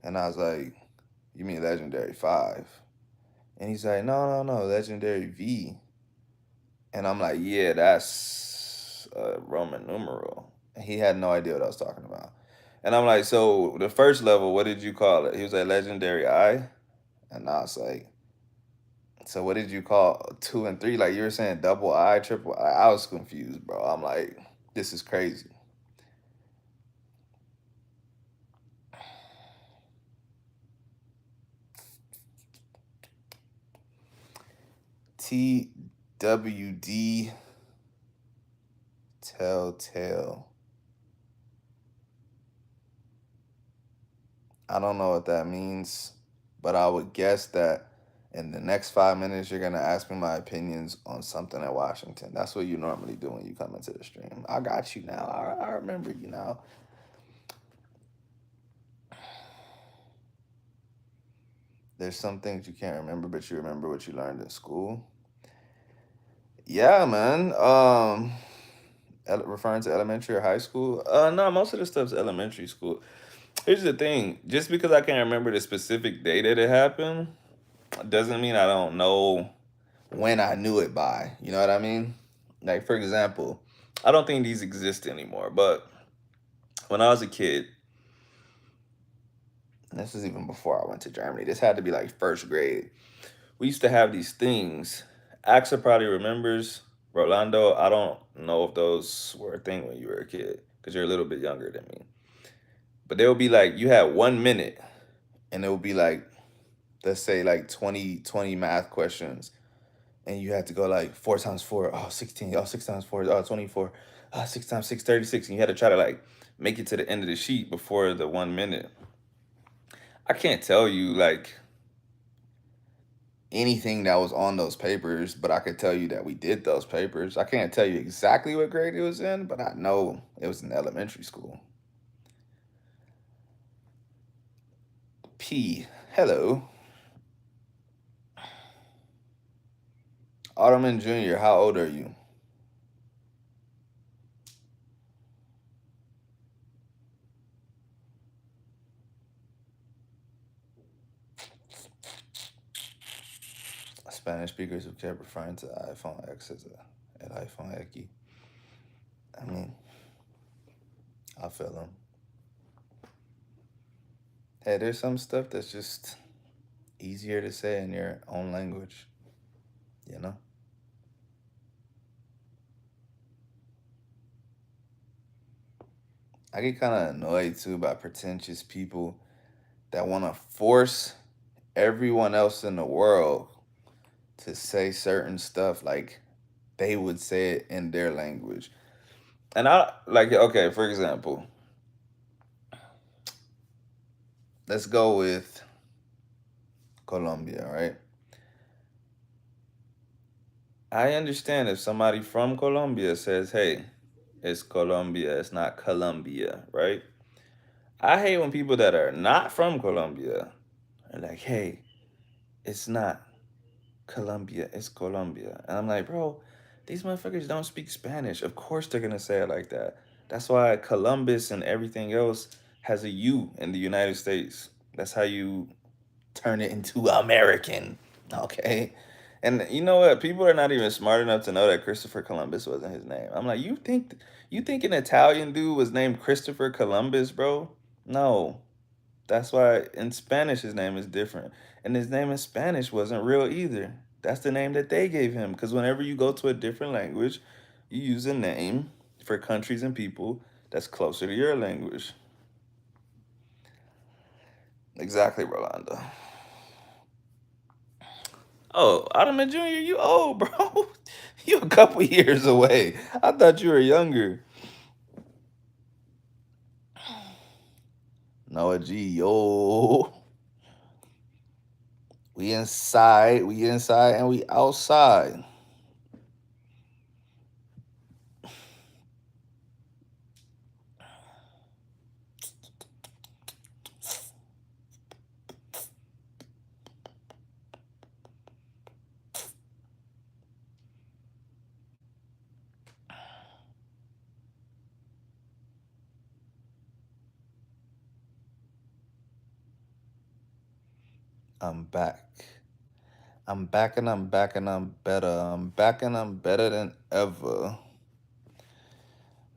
And I was like, you mean Legendary 5? And he's like, no, Legendary V. And I'm like, yeah, that's a Roman numeral. And he had no idea what I was talking about. And I'm like, so the first level, what did you call it? He was like, Legendary I. And I was like, so what did you call 2 and 3? Like you were saying double I, triple I. I was confused, bro. I'm like, this is crazy. TWD Telltale. I don't know what that means, but I would guess that in the next 5 minutes, you're gonna ask me my opinions on something at Washington. That's what you normally do when you come into the stream. I got you now. I remember you now. There's some things you can't remember, but you remember what you learned in school. Yeah, man. Referring to elementary or high school. No, most of the stuff's elementary school. Here's the thing: just because I can't remember the specific day that it happened, doesn't mean I don't know when I knew it by. You know what I mean? Like for example, I don't think these exist anymore, but when I was a kid, and this is even before I went to Germany. This had to be like first grade. We used to have these things. Axa probably remembers. Rolando, I don't know if those were a thing when you were a kid because you're a little bit younger than me. But they would be like, you had 1 minute and it would be like, let's say like 20 math questions. And you had to go like 4 times 4, oh, 16, oh, 6 times 4, oh, 24, 6 times 6, 36. And you had to try to like make it to the end of the sheet before the 1 minute. I can't tell you like anything that was on those papers, but I could tell you that we did those papers. I can't tell you exactly what grade it was in, but I know it was in elementary school. P. Hello. Ottoman Jr., how old are you? Spanish speakers who kept referring to the iPhone X as an iPhone X. I mean, I feel them. Hey, there's some stuff that's just easier to say in your own language, you know? I get kind of annoyed too by pretentious people that want to force everyone else in the world to say certain stuff like they would say it in their language. And I like, okay, for example, let's go with Colombia, right? I understand if somebody from Colombia says, hey, it's Colombia, it's not Colombia, right? I hate when people that are not from Colombia are like, hey, it's not Colombia, it's Colombia. And I'm like, bro, these motherfuckers don't speak Spanish. Of course they're gonna say it like that. That's why Columbus and everything else has a U in the United States. That's how you turn it into American. Okay. And you know what? People are not even smart enough to know that Christopher Columbus wasn't his name. I'm like, you think an Italian dude was named Christopher Columbus, bro? No. That's why in Spanish his name is different. And his name in Spanish wasn't real either. That's the name that they gave him. Because whenever you go to a different language, you use a name for countries and people that's closer to your language. Exactly, Rolanda. Oh, Ottoman Jr., you old, bro. You a couple years away. I thought you were younger. Noah G, yo. We inside, and we outside. I'm back. I'm back and I'm back and I'm better. I'm back and I'm better than ever.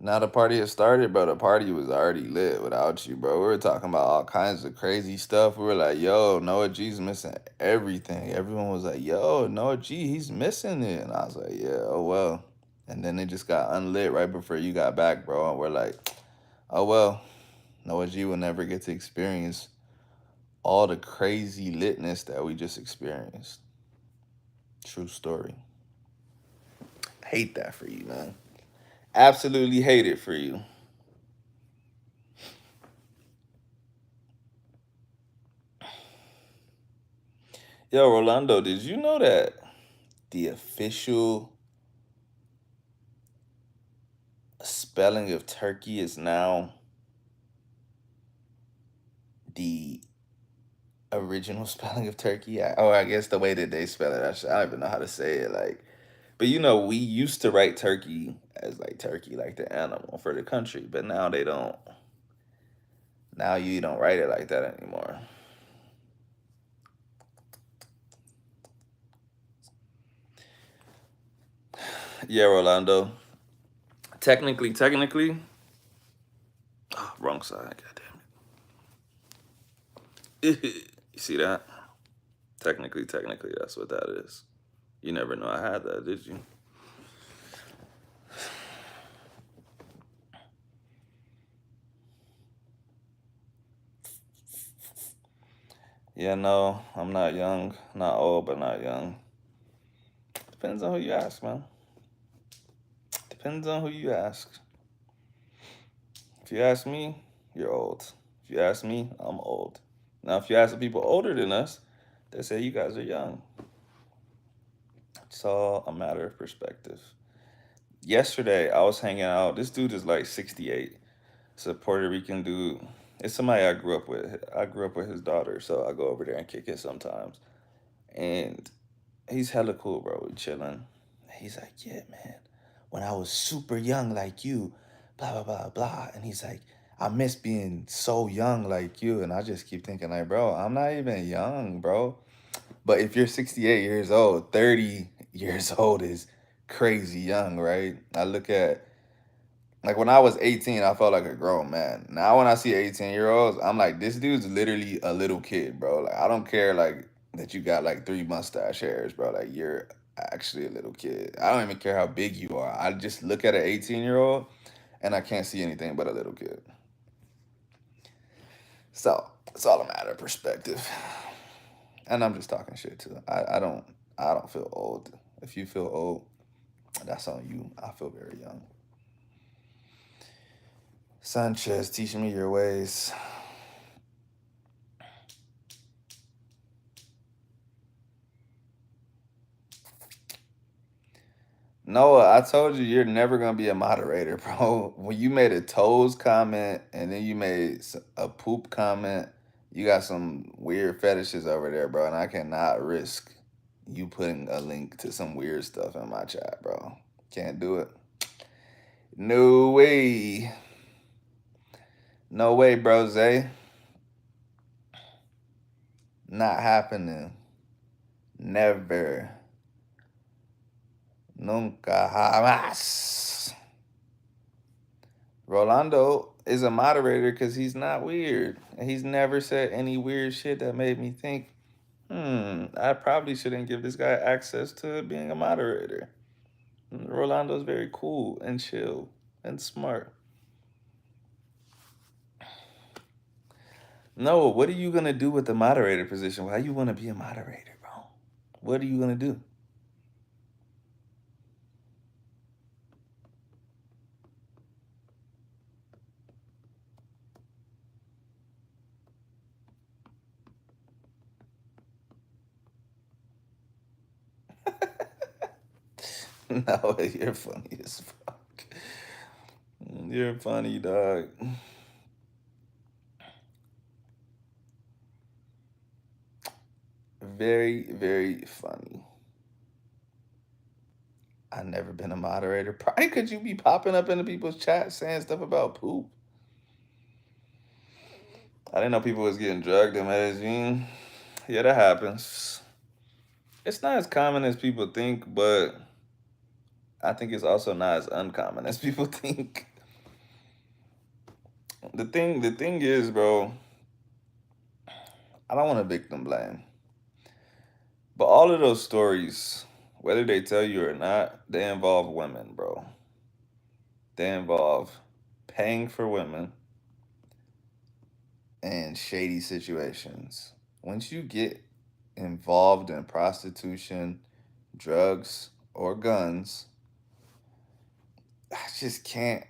Now the party has started, bro. The party was already lit without you, bro. We were talking about all kinds of crazy stuff. We were like, yo, Noah G's missing everything. Everyone was like, yo, Noah G, he's missing it. And I was like, yeah, oh well. And then it just got unlit right before you got back, bro. And we're like, oh well, Noah G will never get to experience all the crazy litness that we just experienced. True story. Hate that for you, man. Absolutely hate it for you. Yo, Rolando, did you know that the official spelling of turkey is now the original spelling of turkey. I guess the way that they spell it, I don't even know how to say it. Like, but you know, we used to write turkey as like turkey, like the animal for the country, but now they don't. Now you don't write it like that anymore. Yeah, Rolando. Technically, oh, wrong side. God damn it. You see that? Technically, that's what that is. You never know I had that, did you? Yeah, no, I'm not young. Not old, but not young. Depends on who you ask, man. Depends on who you ask. If you ask me, you're old. If you ask me, I'm old. Now, if you ask the people older than us, they say you guys are young. It's all a matter of perspective. Yesterday, I was hanging out. This dude is like 68. It's a Puerto Rican dude. It's somebody I grew up with. I grew up with his daughter, so I go over there and kick it sometimes. And he's hella cool, bro. We chilling. He's like, yeah, man. When I was super young like you, blah blah blah blah. And he's like, I miss being so young like you. And I just keep thinking, like, bro, I'm not even young, bro. But if you're 68 years old, 30 years old is crazy young, right? I look at like when I was 18, I felt like a grown man. Now when I see 18-year-olds, I'm like, this dude's literally a little kid, bro. Like I don't care like that you got like 3 mustache hairs, bro. Like you're actually a little kid. I don't even care how big you are. I just look at an 18-year-old and I can't see anything but a little kid. So it's all a matter of perspective. And I'm just talking shit too. I don't feel old. If you feel old, that's on you. I feel very young. Sanchez, teach me your ways. Noah, I told you you're never gonna be a moderator, bro. When you made a toes comment and then you made a poop comment, you got some weird fetishes over there, bro. And I cannot risk you putting a link to some weird stuff in my chat, bro. Can't do it. No way. No way, bro, Zay. Not happening. Never. Nunca jamás. Rolando is a moderator because he's not weird. And he's never said any weird shit that made me think, I probably shouldn't give this guy access to being a moderator. Rolando's very cool and chill and smart. No, what are you gonna do with the moderator position? Why you wanna be a moderator, bro? What are you gonna do? No, you're funny as fuck. You're funny, dog. Very, very funny. I've never been a moderator. Probably could you be popping up into people's chat saying stuff about poop? I didn't know people was getting drugged in Medellin. Yeah, that happens. It's not as common as people think, but I think it's also not as uncommon as people think. The thing is, bro, I don't want to victim blame. But all of those stories, whether they tell you or not, they involve women, bro. They involve paying for women and shady situations. Once you get involved in prostitution, drugs, or guns, I just can't.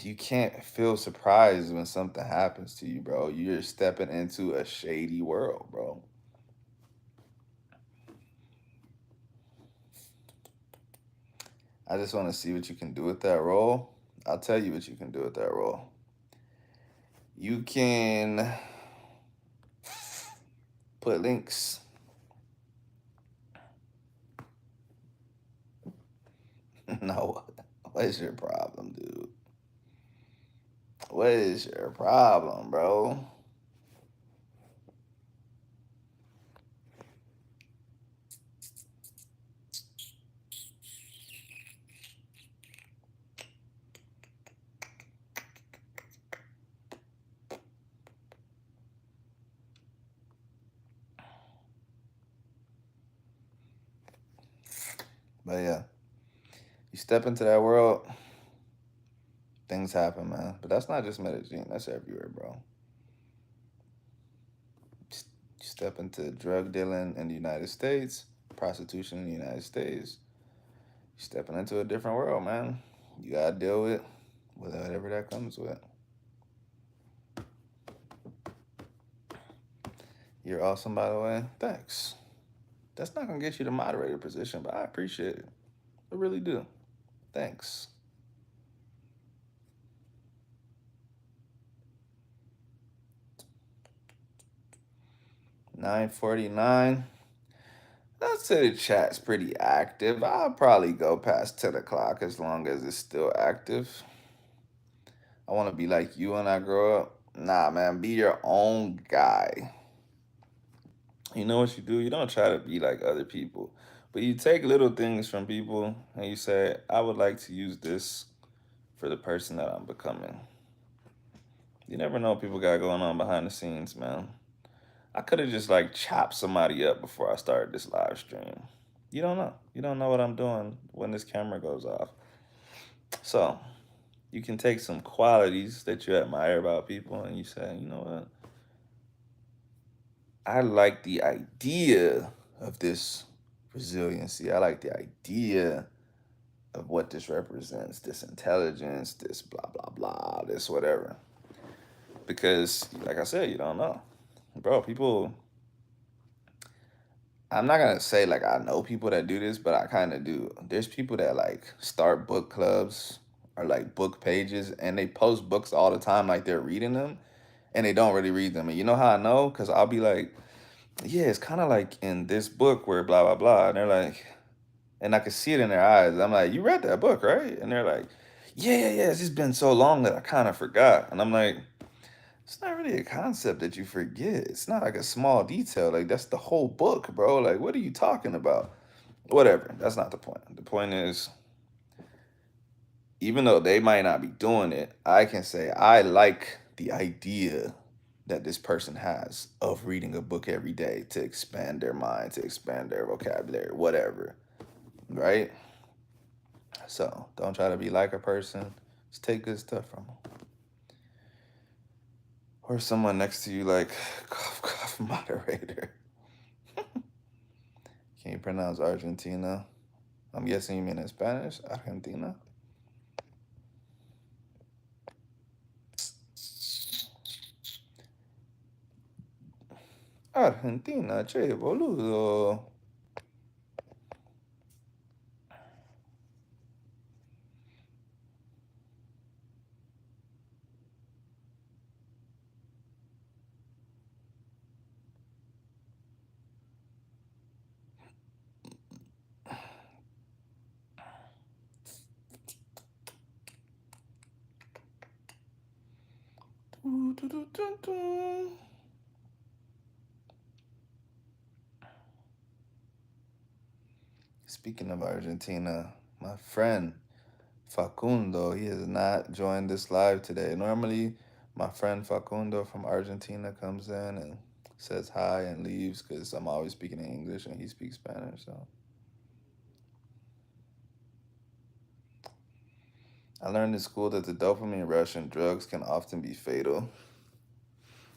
You can't feel surprised when something happens to you, bro. You're stepping into a shady world, bro. I just want to see what you can do with that role. I'll tell you what you can do with that role. You can put links. No, what is your problem, dude? What is your problem, bro? But yeah, you step into that world, things happen, man. But that's not just Medellin, that's everywhere, bro. You step into drug dealing in the United States, prostitution in the United States, you're stepping into a different world, man. You gotta deal with whatever that comes with. You're awesome, by the way. Thanks. That's not gonna get you the moderator position, but I appreciate it. I really do. Thanks. 9:49. I'd say the chat's pretty active. I'll probably go past 10 o'clock as long as it's still active. I want to be like you when I grow up. Nah, man, be your own guy. You know what you do? You don't try to be like other people, but you take little things from people and you say, I would like to use this for the person that I'm becoming. You never know what people got going on behind the scenes, man. I could have just like chopped somebody up before I started this live stream. You don't know. You don't know what I'm doing when this camera goes off. So you can take some qualities that you admire about people and you say, you know what? I like the idea of this resiliency. I like the idea of what this represents, this intelligence, this blah, blah, blah, this whatever. Because, like I said, you don't know. Bro, people, I'm not going to say like I know people that do this, but I kind of do. There's people that like start book clubs or like book pages and they post books all the time like they're reading them and they don't really read them. And you know how I know? Because I'll be like, yeah, it's kind of like in this book where blah, blah, blah. And they're like, and I can see it in their eyes. I'm like, you read that book, right? And they're like, yeah, yeah, yeah. It's just been so long that I kind of forgot. And I'm like, it's not really a concept that you forget. It's not like a small detail. Like, that's the whole book, bro. Like, what are you talking about? Whatever. That's not the point. The point is, even though they might not be doing it, I can say, I like the idea that this person has of reading a book every day to expand their mind, to expand their vocabulary, whatever. Right? So don't try to be like a person. Just take good stuff from them. Or someone next to you, like, cough, cough, moderator. Can you pronounce Argentina? I'm guessing you mean in Spanish, Argentina. Argentina, che, boludo. Speaking of Argentina, my friend Facundo, he has not joined this live today. Normally, my friend Facundo from Argentina comes in and says hi and leaves because I'm always speaking in English and he speaks Spanish. So I learned in school that the dopamine rush in drugs can often be fatal.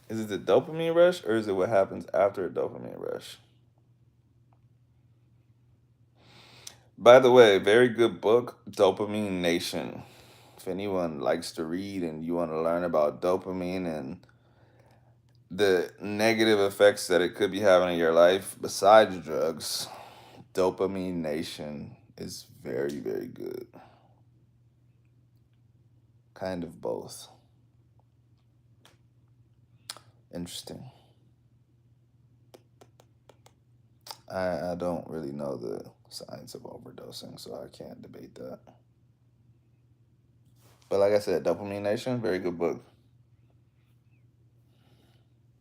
Is it the dopamine rush or is it what happens after a dopamine rush? By the way, very good book, Dopamine Nation. If anyone likes to read and you want to learn about dopamine and the negative effects that it could be having in your life besides drugs, Dopamine Nation is very, very good. Kind of both. Interesting. I don't really know the science of overdosing, so I can't debate that. But like I said, Dopamine Nation, very good book.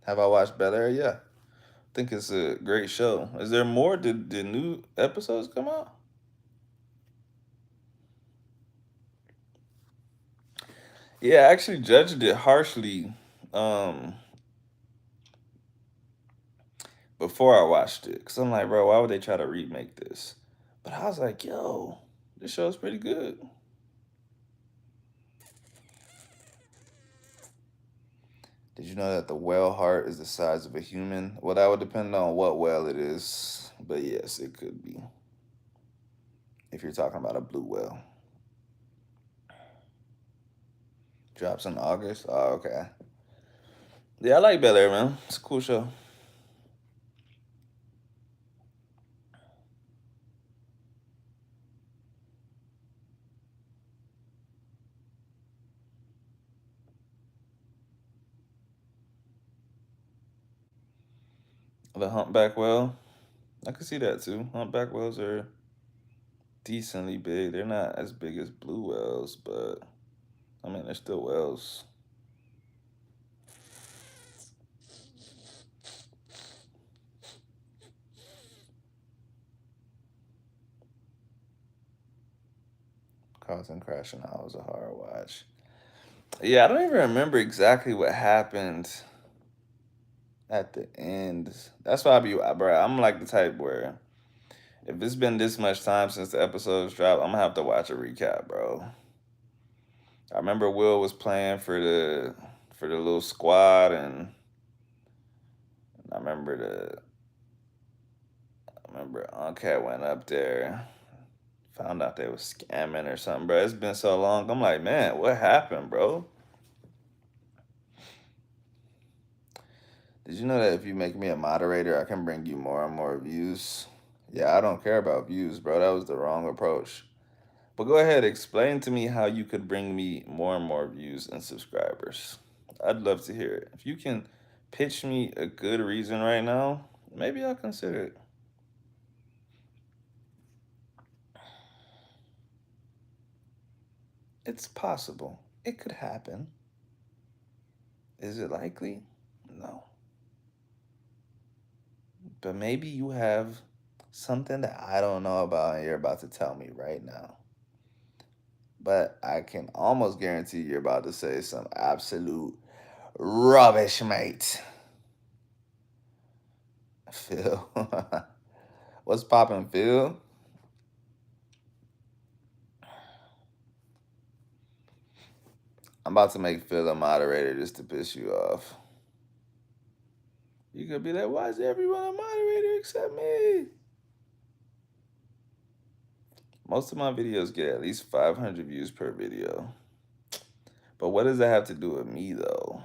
Have I watched Bel Air? Yeah. I think it's a great show. Is there more? Did new episodes come out? Yeah, I actually judged it harshly um, before I watched it. Because I'm like, bro, why would they try to remake this? But I was like, yo, this show's pretty good. Did you know that the whale heart is the size of a human? Well, that would depend on what whale it is. But yes, it could be. If you're talking about a blue whale. Drops in August? Oh, okay. Yeah, I like Bel Air, man. It's a cool show. The humpback whale, I can see that too. Humpback whales are decently big. They're not as big as blue whales, but I mean, they're still whales. Causing crashing out was a hard watch. Yeah, I don't even remember exactly what happened at the end. That's why bro. I'm like the type where if it's been this much time since the episodes dropped, I'm gonna have to watch a recap, bro. I remember Will was playing for the little squad, and I remember Uncat went up there, found out they was scamming or something, bro. It's been so long. I'm like, man, what happened, bro? Did you know that if you make me a moderator, I can bring you more and more views? Yeah, I don't care about views, bro. That was the wrong approach. But go ahead, explain to me how you could bring me more and more views and subscribers. I'd love to hear it. If you can pitch me a good reason right now, maybe I'll consider it. It's possible. It could happen. Is it likely? No. But maybe you have something that I don't know about and you're about to tell me right now. But I can almost guarantee you're about to say some absolute rubbish, mate. Phil. What's poppin', Phil? I'm about to make Phil a moderator just to piss you off. You could be like, why is everyone a moderator except me? Most of my videos get at least 500 views per video. But what does that have to do with me, though?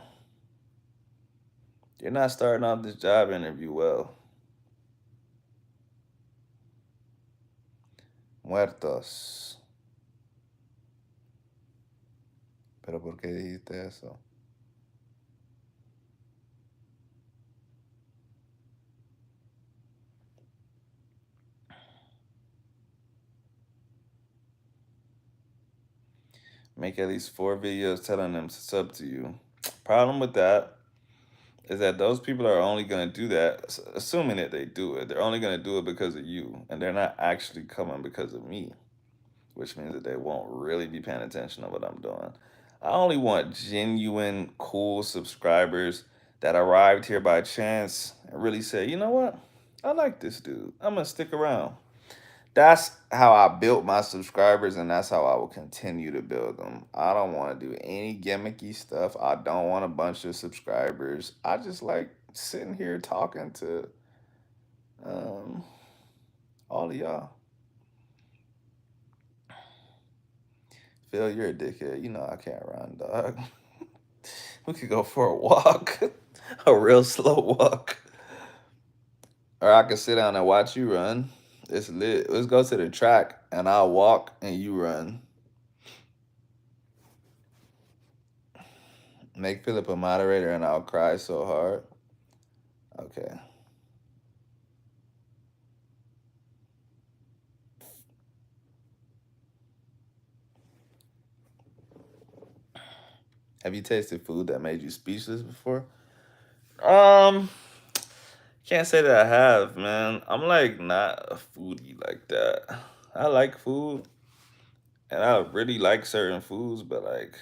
You're not starting off this job interview well. Muertos. ¿Pero por qué dijiste eso? Make at least 4 videos telling them to sub to you. Problem with that is that those people are only going to do that, assuming that they do it. They're only going to do it because of you, and they're not actually coming because of me, which means that they won't really be paying attention to what I'm doing. I only want genuine, cool subscribers that arrived here by chance and really say, you know what? I like this dude. I'm going to stick around. That's how I built my subscribers, and that's how I will continue to build them. I don't want to do any gimmicky stuff. I don't want a bunch of subscribers. I just like sitting here talking to um, all of y'all. Phil, you're a dickhead. You know I can't run, dog. We could go for a walk, a real slow walk. Or I could sit down and watch you run. It's lit. Let's go to the track and I'll walk and you run. Make Philip a moderator and I'll cry so hard. Okay. Have you tasted food that made you speechless before? Um, can't say that I have, man. I'm like not a foodie like that. I like food and I really like certain foods, but like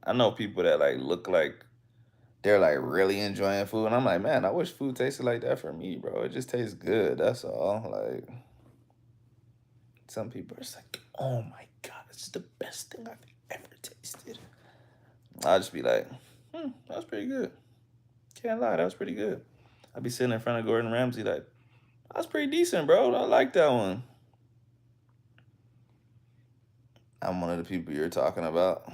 I know people that like look like they're like really enjoying food, and I'm like, man, I wish food tasted like that for me, bro. It just tastes good. That's all. Like some people are just like, oh my god, this is the best thing I've ever tasted. I'll just be like, that was pretty good. Can't lie, that was pretty good. I'd be sitting in front of Gordon Ramsay like, that's pretty decent, bro. I like that one. I'm one of the people you're talking about.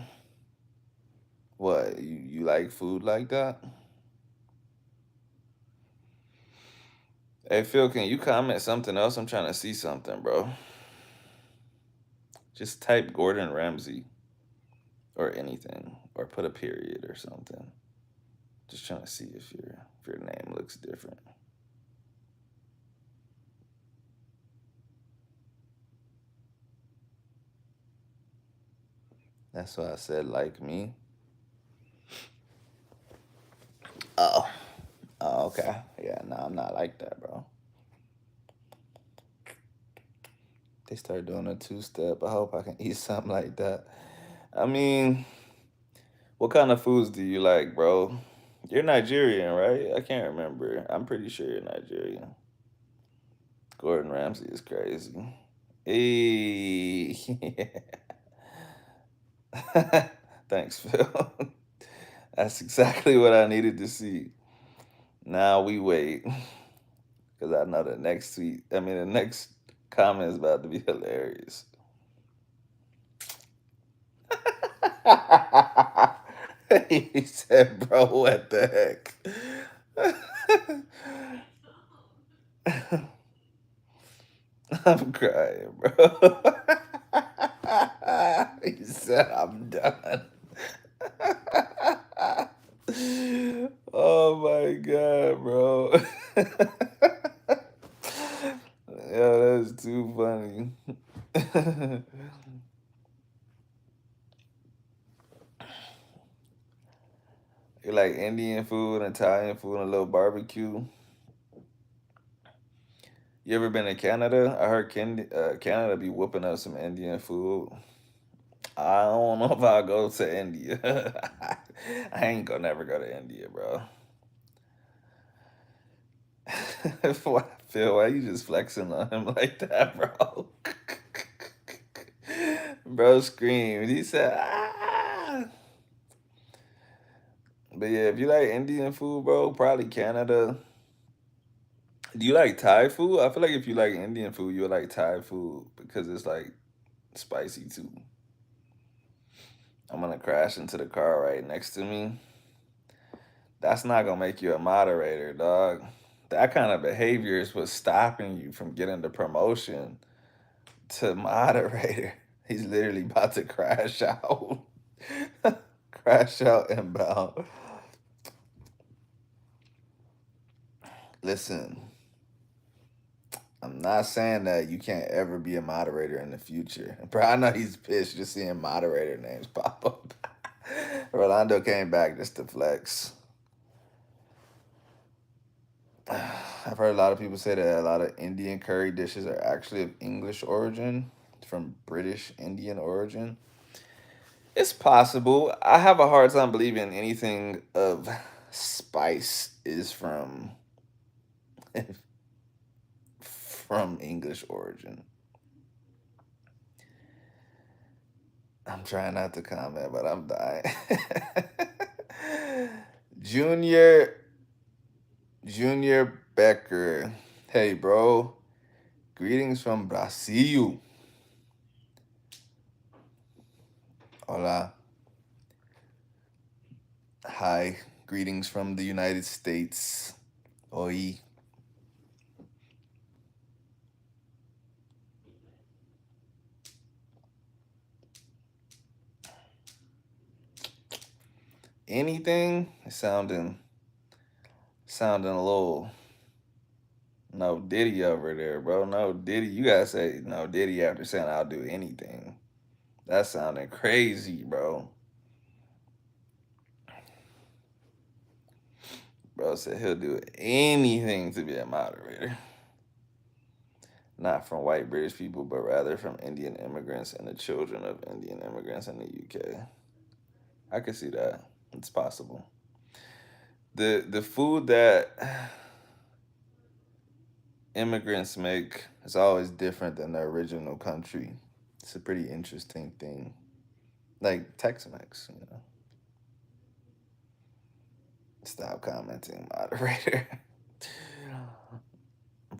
What, you like food like that? Hey, Phil, can you comment something else? I'm trying to see something, bro. Just type Gordon Ramsay or anything, or put a period or something. Just trying to see if your name looks different. That's why I said like me. Oh. Oh, okay. Yeah, no, I'm not like that, bro. They start doing a two-step. I hope I can eat something like that. I mean, what kind of foods do you like, bro? You're Nigerian, right? I can't remember. I'm pretty sure you're Nigerian. Gordon Ramsay is crazy. Hey. Thanks, Phil. That's exactly what I needed to see. Now we wait. Because I know the next comment is about to be hilarious. He said, bro, what the heck? I'm crying, bro. He said, I'm done. Oh my God, bro. Yo, that's too funny. You like Indian food, Italian food, and a little barbecue. You ever been to Canada? I heard Canada be whooping up some Indian food. I don't know if I'll go to India. I ain't gonna never go to India, bro. Phil, why you just flexing on him like that, bro? Bro screamed. He said, ah. But yeah, if you like Indian food, bro, probably Canada. Do you like Thai food? I feel like if you like Indian food, you'll like Thai food because it's like spicy too. I'm gonna crash into the car right next to me. That's not gonna make you a moderator, dog. That kind of behavior is what's stopping you from getting the promotion to moderator. He's literally about to crash out. Crash out inbound. Listen, I'm not saying that you can't ever be a moderator in the future. Bro, I know he's pissed just seeing moderator names pop up. Rolando came back just to flex. I've heard a lot of people say that a lot of Indian curry dishes are actually of English origin, from British Indian origin. It's possible. I have a hard time believing anything of spice is from English origin. I'm trying not to comment, but I'm dying. Junior Junior Becker. Hey, bro. Greetings from Brazil. Hola. Hi. Greetings from the United States. Oi. Anything? Sounding a little no Diddy over there, bro. No Diddy. You gotta say no Diddy after saying I'll do anything. That's sounding crazy, bro. Bro said he'll do anything to be a moderator. Not from white British people, but rather from Indian immigrants and the children of Indian immigrants in the UK. I can see that. It's possible. The food that immigrants make is always different than the original country. It's a pretty interesting thing. Like Tex-Mex, you know. Stop commenting, moderator.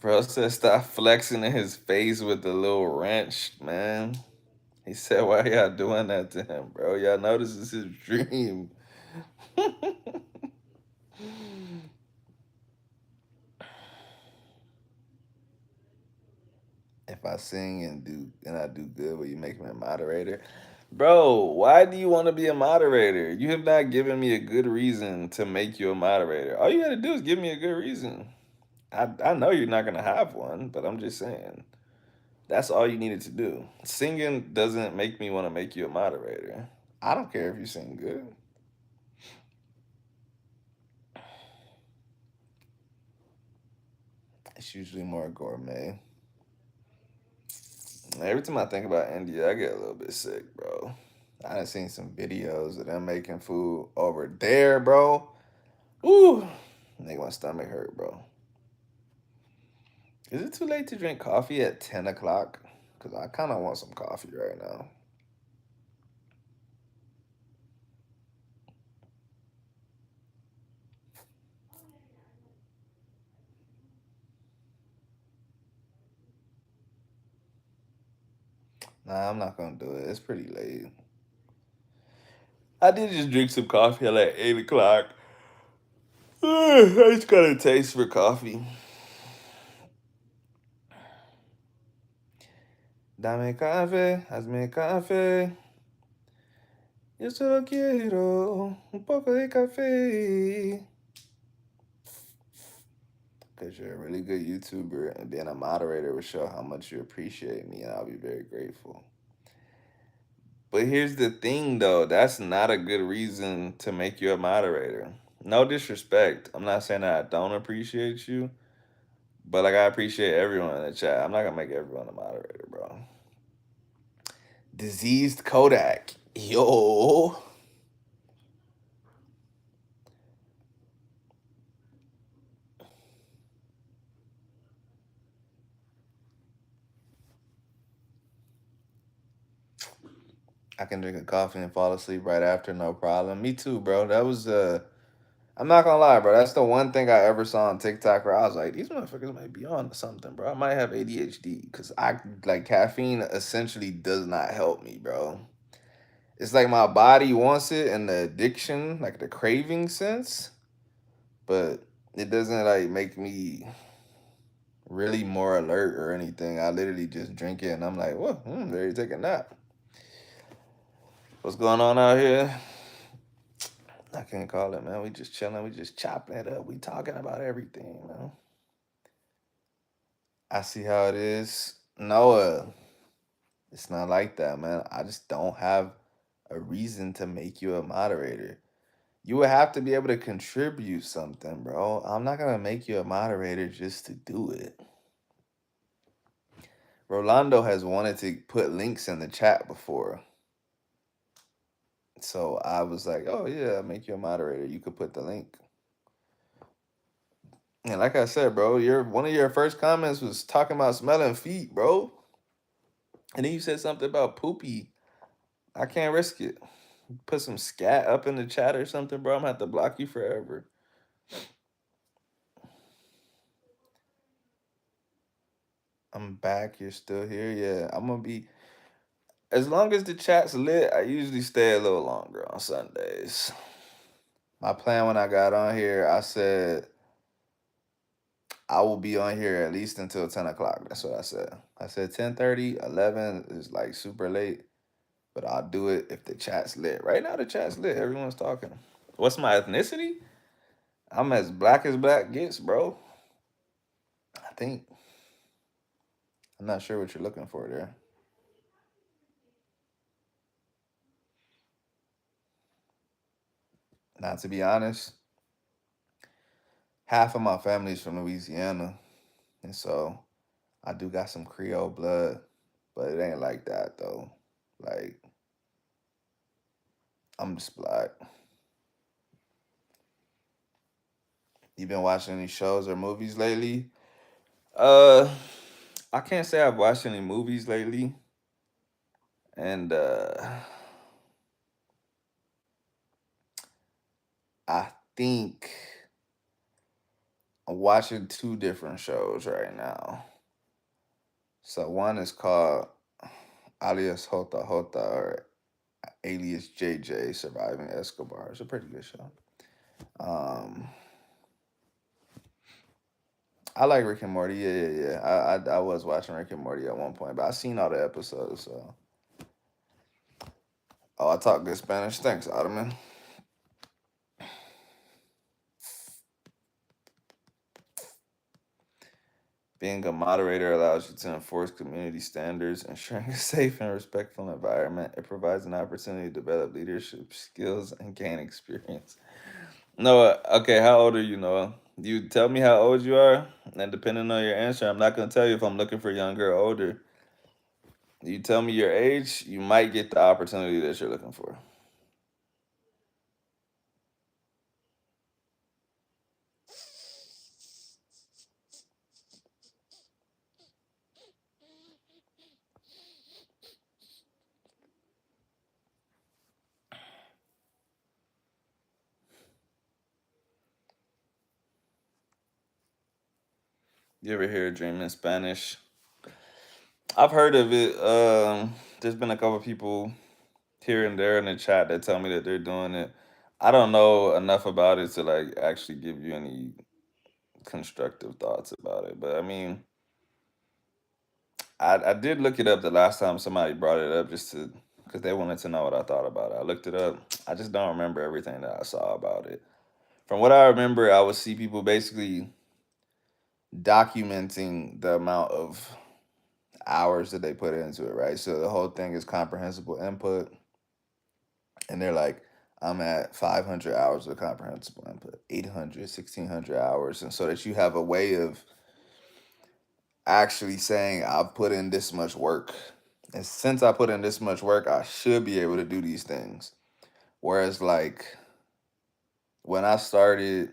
Bro said stop flexing in his face with the little wrench, man. He said, why y'all doing that to him, bro? Y'all know this is his dream. If I sing and I do good, will you make me a moderator? Bro, why do you want to be a moderator? You have not given me a good reason to make you a moderator. All you gotta do is give me a good reason. I know you're not gonna have one, but I'm just saying. That's all you needed to do. Singing doesn't make me want to make you a moderator. I don't care if you sing good. It's usually more gourmet. Every time I think about India, I get a little bit sick, bro. I done seen some videos of them making food over there, bro. Ooh, make my stomach hurt, bro. Is it too late to drink coffee at 10 o'clock? Because I kind of want some coffee right now. Nah, I'm not going to do it. It's pretty late. I did just drink some coffee at like 8 o'clock. I just got a taste for coffee. Dame café, hazme café. Yo solo quiero un poco de café. Because you're a really good YouTuber and being a moderator will show how much you appreciate me, and I'll be very grateful. But here's the thing, though. That's not a good reason to make you a moderator. No disrespect. I'm not saying that I don't appreciate you, but like I appreciate everyone in the chat. I'm not gonna make everyone a moderator, bro. Diseased Kodak. Yo. I can drink a coffee and fall asleep right after, no problem. Me too, bro. That was I'm not gonna lie, bro. That's the one thing I ever saw on TikTok where I was like, these motherfuckers might be on to something, bro. I might have ADHD because I like caffeine essentially does not help me, bro. It's like my body wants it and the addiction, like the craving sense, but it doesn't like make me really more alert or anything. I literally just drink it and I'm like, whoa, ready to take a nap. What's going on out here? I can't call it, man. We just chilling. We just chopping it up. We talking about everything, man. I see how it is. Noah, it's not like that, man. I just don't have a reason to make you a moderator. You would have to be able to contribute something, bro. I'm not gonna make you a moderator just to do it. Rolando has wanted to put links in the chat before. So I was like, oh yeah, I'll make you a moderator. You could put the link. And like I said, bro, one of your first comments was talking about smelling feet, bro. And then you said something about poopy. I can't risk it. Put some scat up in the chat or something, bro. I'm gonna have to block you forever. I'm back. You're still here. Yeah, I'm gonna be. As long as the chat's lit, I usually stay a little longer on Sundays. My plan when I got on here, I said I will be on here at least until 10 o'clock. That's what I said. I said 10:30, 11 is like super late, but I'll do it if the chat's lit. Right now, the chat's lit. Everyone's talking. What's my ethnicity? I'm as black gets, bro. I think. I'm not sure what you're looking for there. Now, to be honest, half of my family's from Louisiana, and so I do got some Creole blood, but it ain't like that though. Like I'm just black. You been watching any shows or movies lately? Uh, I can't say I've watched any movies lately, and I think I'm watching two different shows right now. So one is called Alias Hota Hota or Alias JJ Surviving Escobar. It's a pretty good show. Um, I like Rick and Morty. Yeah, yeah, yeah. I was watching Rick and Morty at one point, but I seen all the episodes. So, oh, I talk good Spanish. Thanks, Ottoman. Being a moderator allows you to enforce community standards, ensuring a safe and respectful environment. It provides an opportunity to develop leadership skills and gain experience. Noah, okay, how old are you, Noah? You tell me how old you are, and depending on your answer, I'm not gonna tell you if I'm looking for younger or older. You tell me your age, you might get the opportunity that you're looking for. You ever hear Dream in Spanish? I've heard of it. There's been a couple people here and there in the chat that tell me that they're doing it. I don't know enough about it to like actually give you any constructive thoughts about it. But I mean, I did look it up the last time somebody brought it up just to because they wanted to know what I thought about it. I looked it up. I just don't remember everything that I saw about it. From what I remember, I would see people basically documenting the amount of hours that they put into it, right? So the whole thing is comprehensible input, and they're like, I'm at 500 hours of comprehensible input, 800, 1600 hours. And so that you have a way of actually saying, I've put in this much work. And since I put in this much work, I should be able to do these things. Whereas, like, when I started,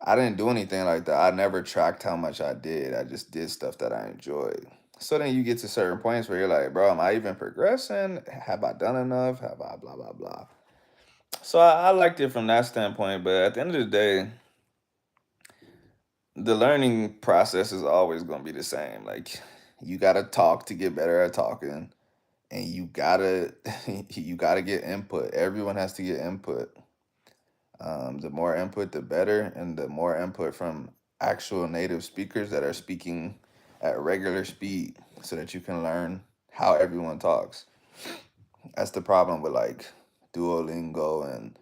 I didn't do anything like that. I never tracked how much I did. I just did stuff that I enjoyed. So then you get to certain points where you're like, bro, am I even progressing? Have I done enough? Have I blah, blah, blah? So I liked it from that standpoint. But at the end of the day, the learning process is always going to be the same. Like, you got to talk to get better at talking. And you gotta you gotta get input. Everyone has to get input. The more input, the better, and the more input from actual native speakers that are speaking at regular speed, so that you can learn how everyone talks. That's the problem with like Duolingo and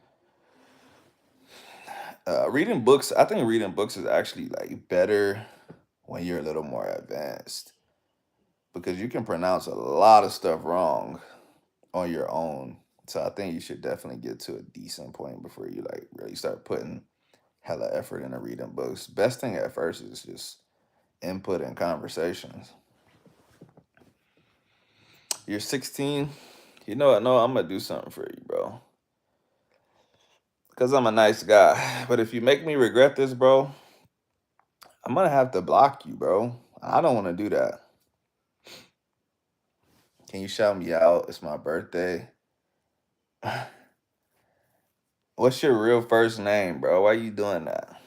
reading books. I think reading books is actually like better when you're a little more advanced because you can pronounce a lot of stuff wrong on your own. So I think you should definitely get to a decent point before you like really start putting hella effort into reading books. Best thing at first is just input and conversations. You're 16. You know what? No, I'm gonna do something for you, bro. Cause I'm a nice guy. But if you make me regret this, bro, I'm gonna have to block you, bro. I don't want to do that. Can you shout me out? It's my birthday. What's your real first name, bro? Why you doing that?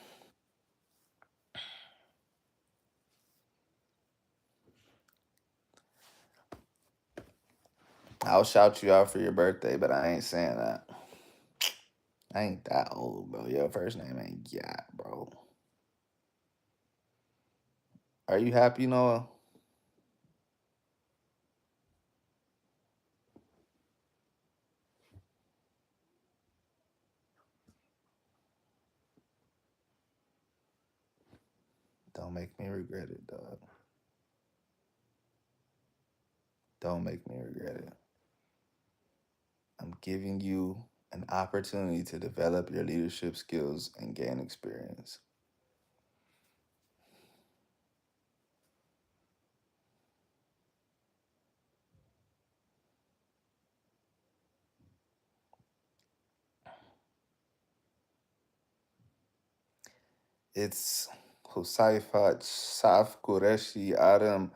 I'll shout you out for your birthday, but I ain't saying that. I ain't that old, bro. Your first name ain't Yacht, bro. Are you happy, Noah? Don't make me regret it, dog. Don't make me regret it. I'm giving you an opportunity to develop your leadership skills and gain experience. It's Husaifat, Saf Qureshi, Adam,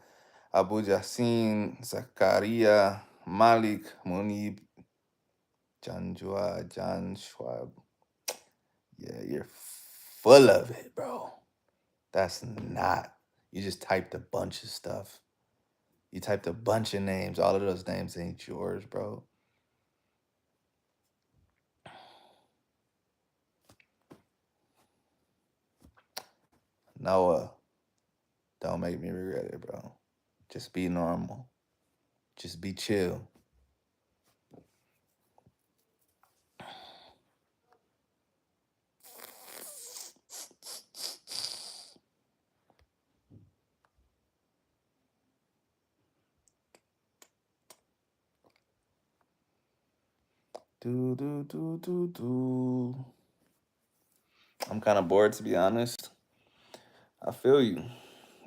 Abu Jassin, Zakaria, Malik, Munib, Janjua, Jan Schwab. Yeah, you're full of it, bro. That's not. You just typed a bunch of stuff. You typed a bunch of names. All of those names ain't yours, bro. Noah, don't make me regret it, bro. Just be normal. Just be chill. Do do do do do. I'm kind of bored, to be honest. I feel you.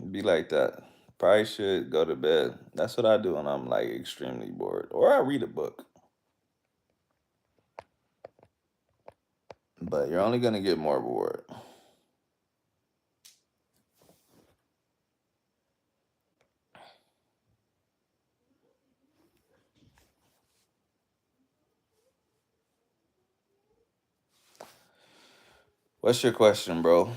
Be like that. Probably should go to bed. That's what I do when I'm like extremely bored. Or I read a book. But you're only gonna get more bored. What's your question, bro?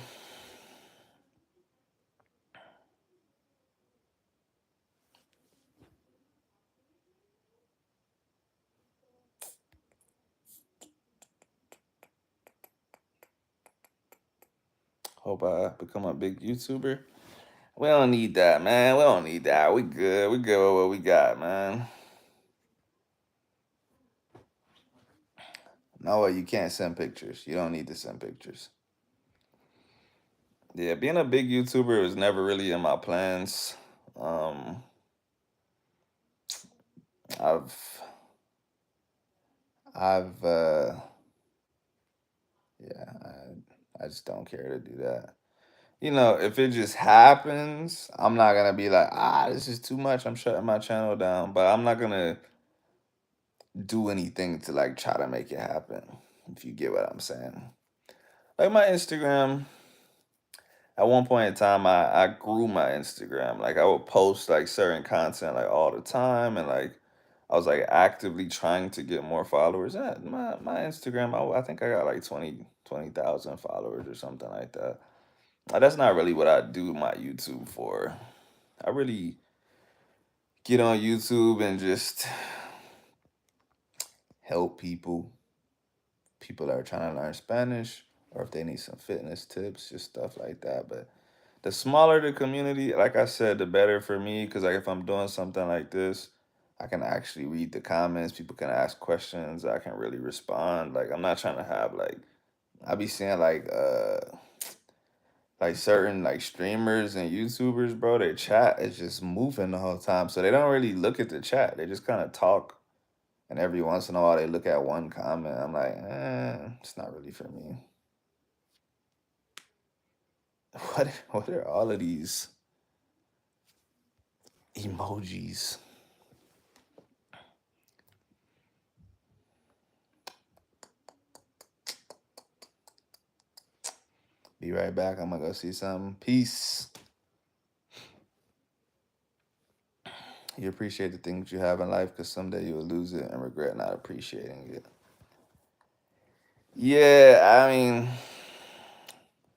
Hope I become a big YouTuber. We don't need that, man. We don't need that. We good. We good with what we got, man. No, you can't send pictures. You don't need to send pictures. Yeah, being a big YouTuber was never really in my plans. Um, I've, I've, yeah, I just don't care to do that. You know, if it just happens, I'm not gonna be like, this is too much. I'm shutting my channel down. But I'm not gonna do anything to like try to make it happen. If you get what I'm saying. Like my Instagram, at one point in time, I grew my Instagram. Like I would post like certain content like all the time, and like I was like actively trying to get more followers. And my Instagram, I think I got like 20,000 followers or something like that. That's not really what I do my YouTube for. I really get on YouTube and just help people that are trying to learn Spanish, or if they need some fitness tips, just stuff like that. But the smaller the community, like I said, the better for me. Because like if I'm doing something like this, I can actually read the comments. People can ask questions. I can really respond. Like I'm not trying to have like I be seeing like certain like streamers and YouTubers, bro. Their chat is just moving the whole time, so they don't really look at the chat. They just kind of talk, and every once in a while they look at one comment. I'm like, it's not really for me. What are all of these emojis? Be right back. I'm gonna go see something. Peace. You appreciate the things you have in life because someday you'll lose it and regret not appreciating it. Yeah, I mean,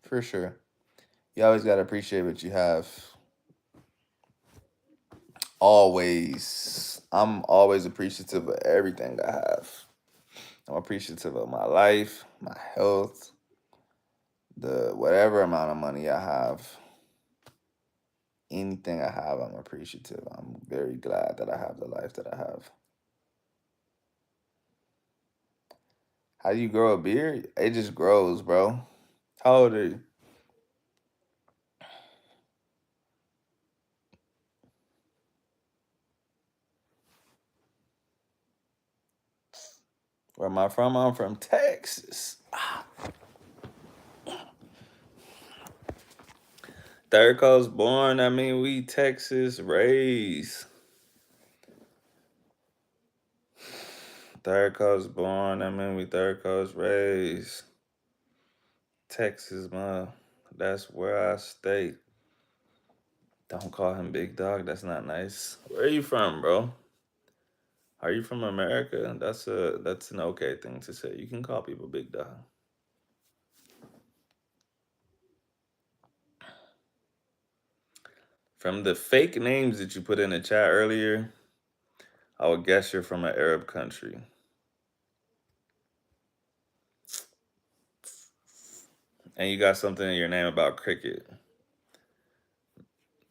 for sure. You always gotta appreciate what you have. Always. I'm always appreciative of everything I have. I'm appreciative of my life, my health, the whatever amount of money I have. Anything I have, I'm appreciative. I'm very glad that I have the life that I have. How do you grow a beard? It just grows, bro. How old are you? Where am I from? I'm from Texas. Third coast born, I mean, we Texas raised. Third coast born, I mean, we third coast raised. Texas, man. That's where I stay. Don't call him big dog. That's not nice. Where are you from, bro? Are you from America? That's an okay thing to say. You can call people big dog. From the fake names that you put in the chat earlier, I would guess you're from an Arab country. And you got something in your name about cricket.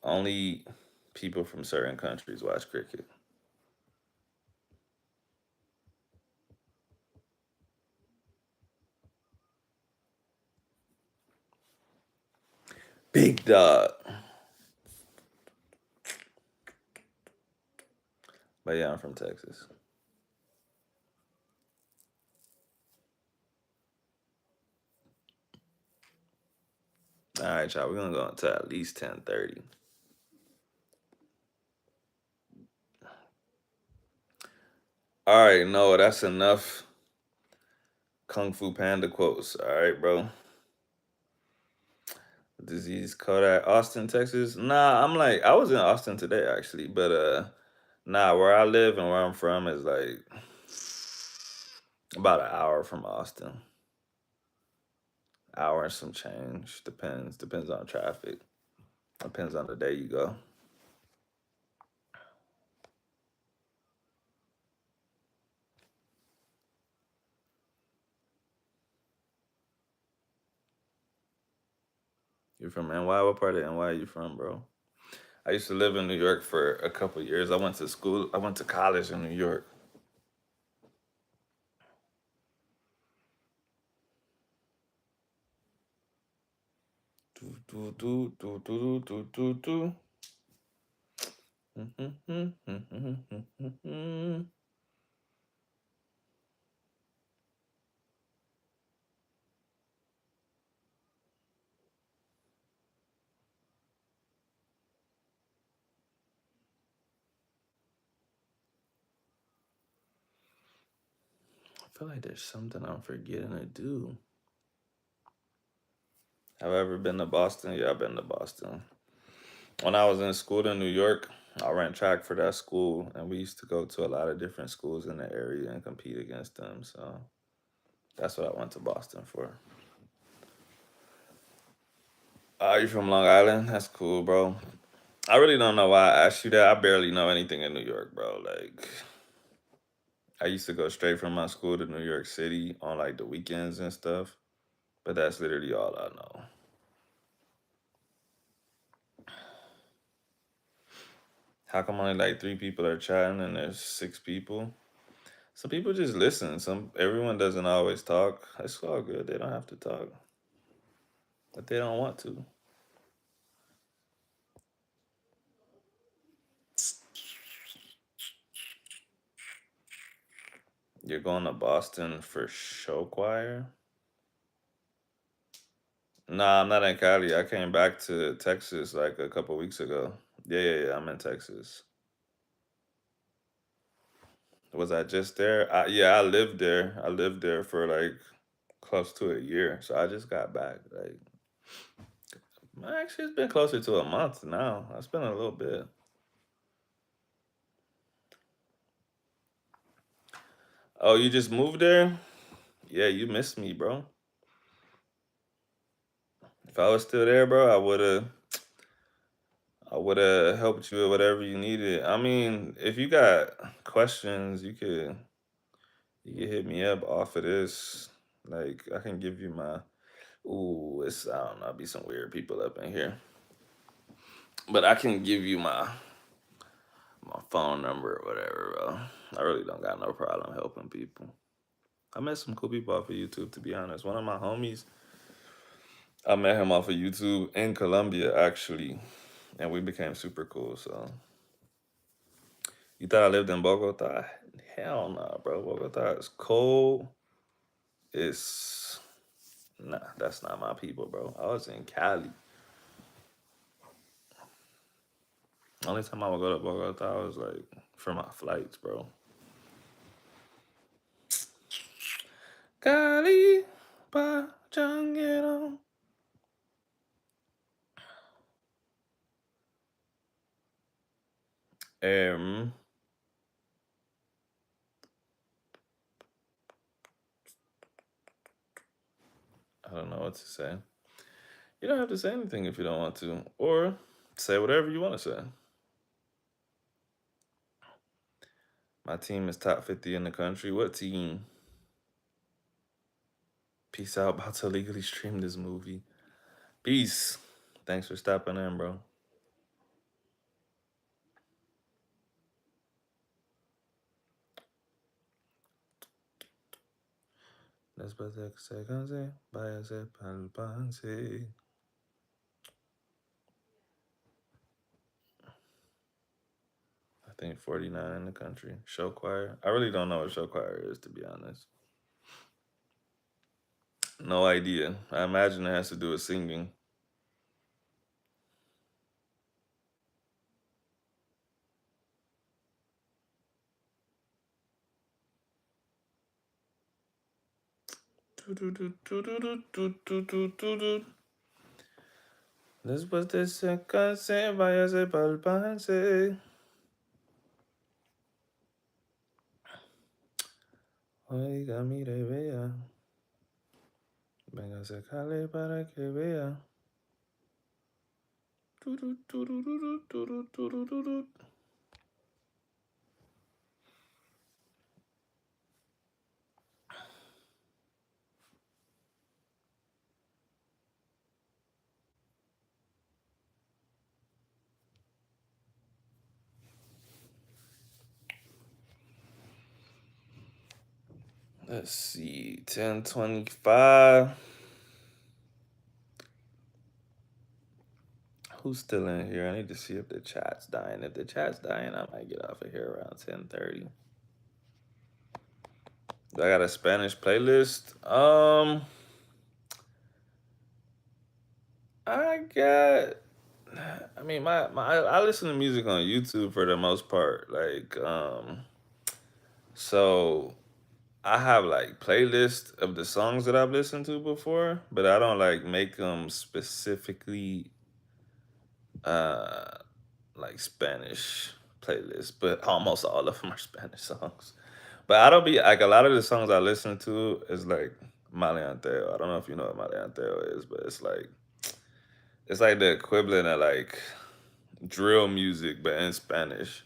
Only people from certain countries watch cricket. Big dog. But yeah, I'm from Texas. All right, y'all. We're gonna go until at least 10:30. All right, no, that's enough Kung Fu Panda quotes. All right, bro. Disease Kodak, Austin, Texas. Nah, I was in Austin today actually, but nah, where I live and where I'm from is like about an hour from Austin. Hour and some change. Depends on traffic. Depends on the day you go. You're from NY? What part of NY are you from, bro? I used to live in New York for a couple years. I went to school. I went to college in New York. Do, do, do, do, do, do, do, do. I feel like there's something I'm forgetting to do. Have I ever been to Boston? Yeah, I've been to Boston. When I was in school in New York, I ran track for that school, and we used to go to a lot of different schools in the area and compete against them. So that's what I went to Boston for. You from Long Island? That's cool, bro. I really don't know why I asked you that. I barely know anything in New York, bro. Like, I used to go straight from my school to New York City on like the weekends and stuff, but that's literally all I know. How come only like three people are chatting and there's six people? Some people just listen. Everyone doesn't always talk. It's all good. They don't have to talk, but they don't want to. You're going to Boston for show choir? Nah, I'm not in Cali. I came back to Texas like a couple weeks ago. Yeah. I'm in Texas. Was I just there? Yeah, I lived there. I lived there for like close to a year. So I just got back. Like, actually, it's been closer to a month now. It's been a little bit. Oh, you just moved there? Yeah, you missed me, bro. If I was still there, bro, I would have helped you with whatever you needed. I mean, if you got questions, you could hit me up off of this. Like I can give you my I don't know, be some weird people up in here. But I can give you my phone number or whatever, bro. I really don't got no problem helping people. I met some cool people off of YouTube, to be honest. One of my homies, I met him off of YouTube in Colombia, actually, and we became super cool. So, you thought I lived in Bogota? Hell no, bro. Bogota is cold. It's Nah, that's not my people, bro. I was in Cali. Only time I would go to Bogota was like for my flights, bro. Cali, pa, Um, I don't know what to say. You don't have to say anything if you don't want to, or say whatever you want to say. My team is top 50 in the country. What team? Peace out. About to legally stream this movie. Peace. Thanks for stopping in, bro. Después de que se canse, váyase pa'l panse. I think 49 in the country. Show choir. I really don't know what show choir is, to be honest. No idea. I imagine it has to do with singing. Después de se canse, váyase pa'l panse. Oiga, mire, vea. Venga, se cale para que vea. Let's see, 10:25. Who's still in here? I need to see if the chat's dying. If the chat's dying, I might get off of here around 10:30. Do I got a Spanish playlist? I got. I mean, I listen to music on YouTube for the most part. So I have like playlists of the songs that I've listened to before, but I don't like make them specifically uh like Spanish playlists. But almost all of them are Spanish songs. But I don't be like a lot of the songs I listen to is like maleanteo. I don't know if you know what maleanteo is, but it's like the equivalent of like drill music, but in Spanish.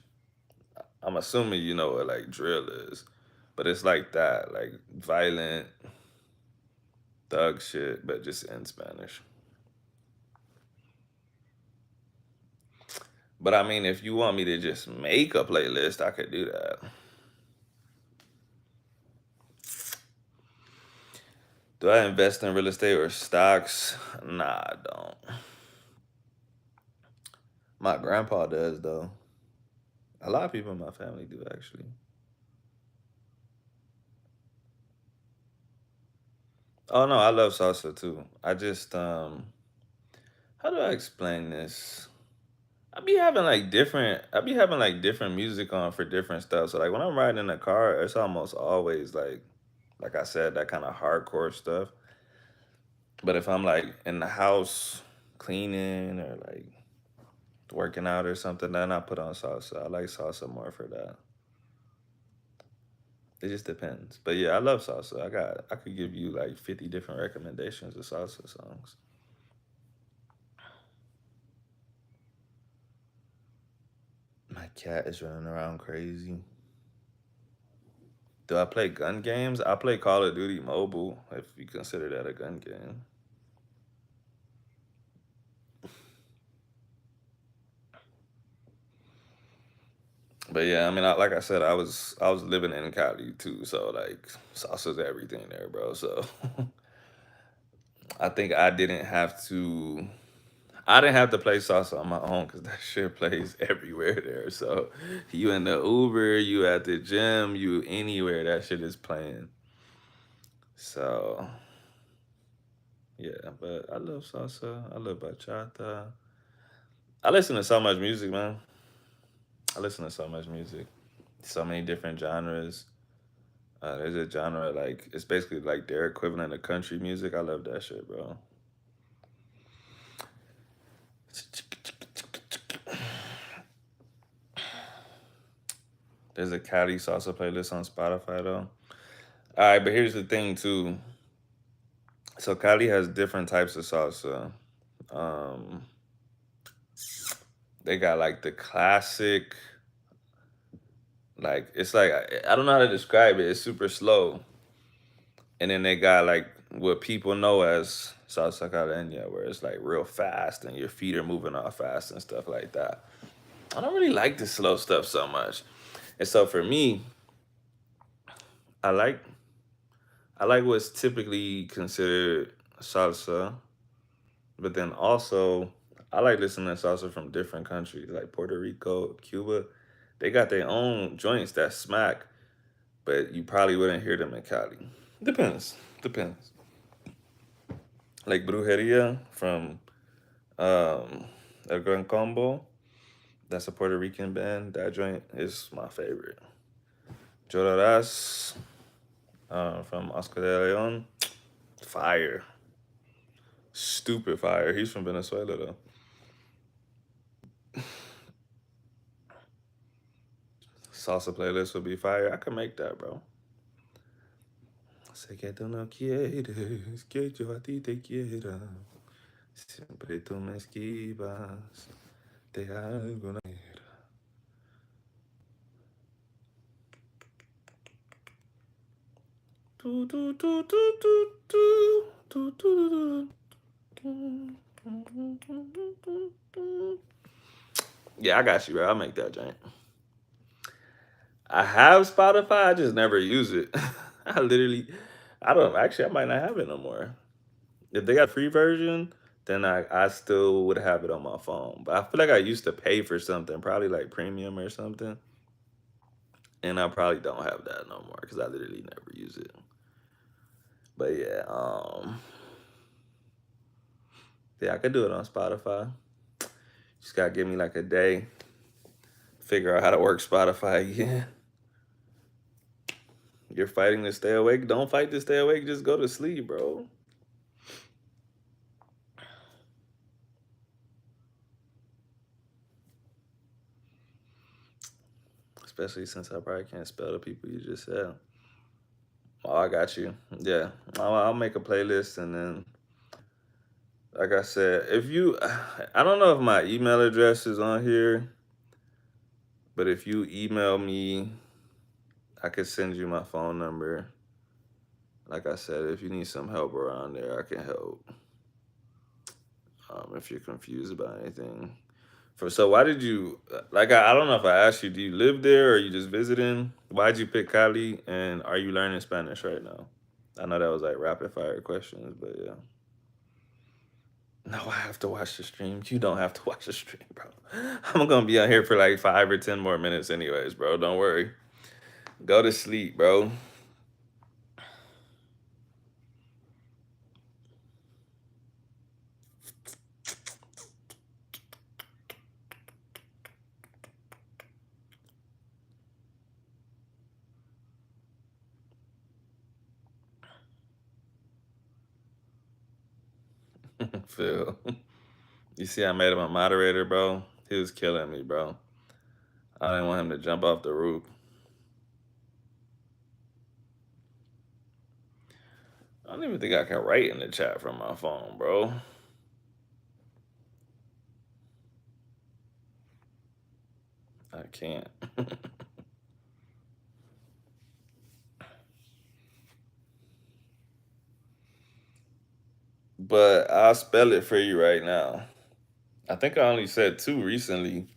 I'm assuming you know what like drill is, but it's like that, like violent thug shit, but just in Spanish. But I mean, if you want me to just make a playlist, I could do that. Do I invest in real estate or stocks? Nah, I don't. My grandpa does though. A lot of people in my family do actually. Oh no, I love salsa too. I just how do I explain this? I be having like different music on for different stuff. So like when I'm riding in the car, it's almost always like I said, that kind of hardcore stuff. But if I'm like in the house cleaning or like working out or something, then I put on salsa. I like salsa more for that. It just depends. But yeah, I love salsa. I could give you like 50 different recommendations of salsa songs. My cat is running around crazy. Do I play gun games? I play Call of Duty Mobile, if you consider that a gun game. But yeah, I mean, like I said, I was living in Cali too, so like salsa's everything there, bro. So I think I didn't have to play salsa on my own because that shit plays everywhere there. So you in the Uber, you at the gym, you anywhere that shit is playing. So yeah, but I love salsa. I love bachata. I listen to so much music, man. I listen to so much music, so many different genres. There's a genre like it's basically like their equivalent of country music. I love that shit, bro. There's a Cali salsa playlist on Spotify though. All right, but here's the thing too. So Cali has different types of salsa. Um, they got like the classic, like it's like I don't know how to describe it. It's super slow, and then they got like what people know as salsa caleña, where it's like real fast and your feet are moving all fast and stuff like that. I don't really like the slow stuff so much, and so for me, I like I like what's typically considered salsa, but then also I like listening to salsa from different countries, like Puerto Rico, Cuba. They got their own joints that smack, but you probably wouldn't hear them in Cali. Depends. Depends. Like Brujeria from um, El Gran Combo. That's a Puerto Rican band. That joint is my favorite. Llorarás from Oscar de Leon. Fire. Stupid fire. He's from Venezuela though. Salsa playlist would be fire. I could make that, bro. Sé que tú no quieres que yo a ti te quiera. Siempre tú me esquivas de alguna manera. Tu, tu, tu, tu, tu, tu, tu, tu, tu, tu. Yeah, I got you, bro. I'll make that joint. I have Spotify, I just never use it. I literally, I don't actually. I might not have it no more. If they got a free version, then I still would have it on my phone. But I feel like I used to pay for something, probably like premium or something, and I probably don't have that no more because I literally never use it. But yeah, yeah, I could do it on Spotify. Just gotta give me like a day, figure out how to work Spotify again. You're fighting to stay awake. Don't fight to stay awake. Just go to sleep, bro. Especially since I probably can't spell the people you just said. Oh, I got you. Yeah, I'll make a playlist and then, like I said, if you, I don't know if my email address is on here, but if you email me, I could send you my phone number. Like I said, if you need some help around there, I can help. If you're confused about anything. So why did you like? I don't know if I asked you. Do you live there or are you just visiting? Why'd you pick Cali? And are you learning Spanish right now? I know that was like rapid fire questions, but yeah. No, I have to watch the stream. You don't have to watch the stream, bro. I'm gonna be on here for like 5 or 10 more minutes, anyways, bro. Don't worry. Go to sleep, bro. Phil. You see, I made him a moderator, bro. He was killing me, bro. I didn't want him to jump off the roof. I don't even think I can write in the chat from my phone, bro. I can't. But I'll spell it for you right now. I think I only said two recently.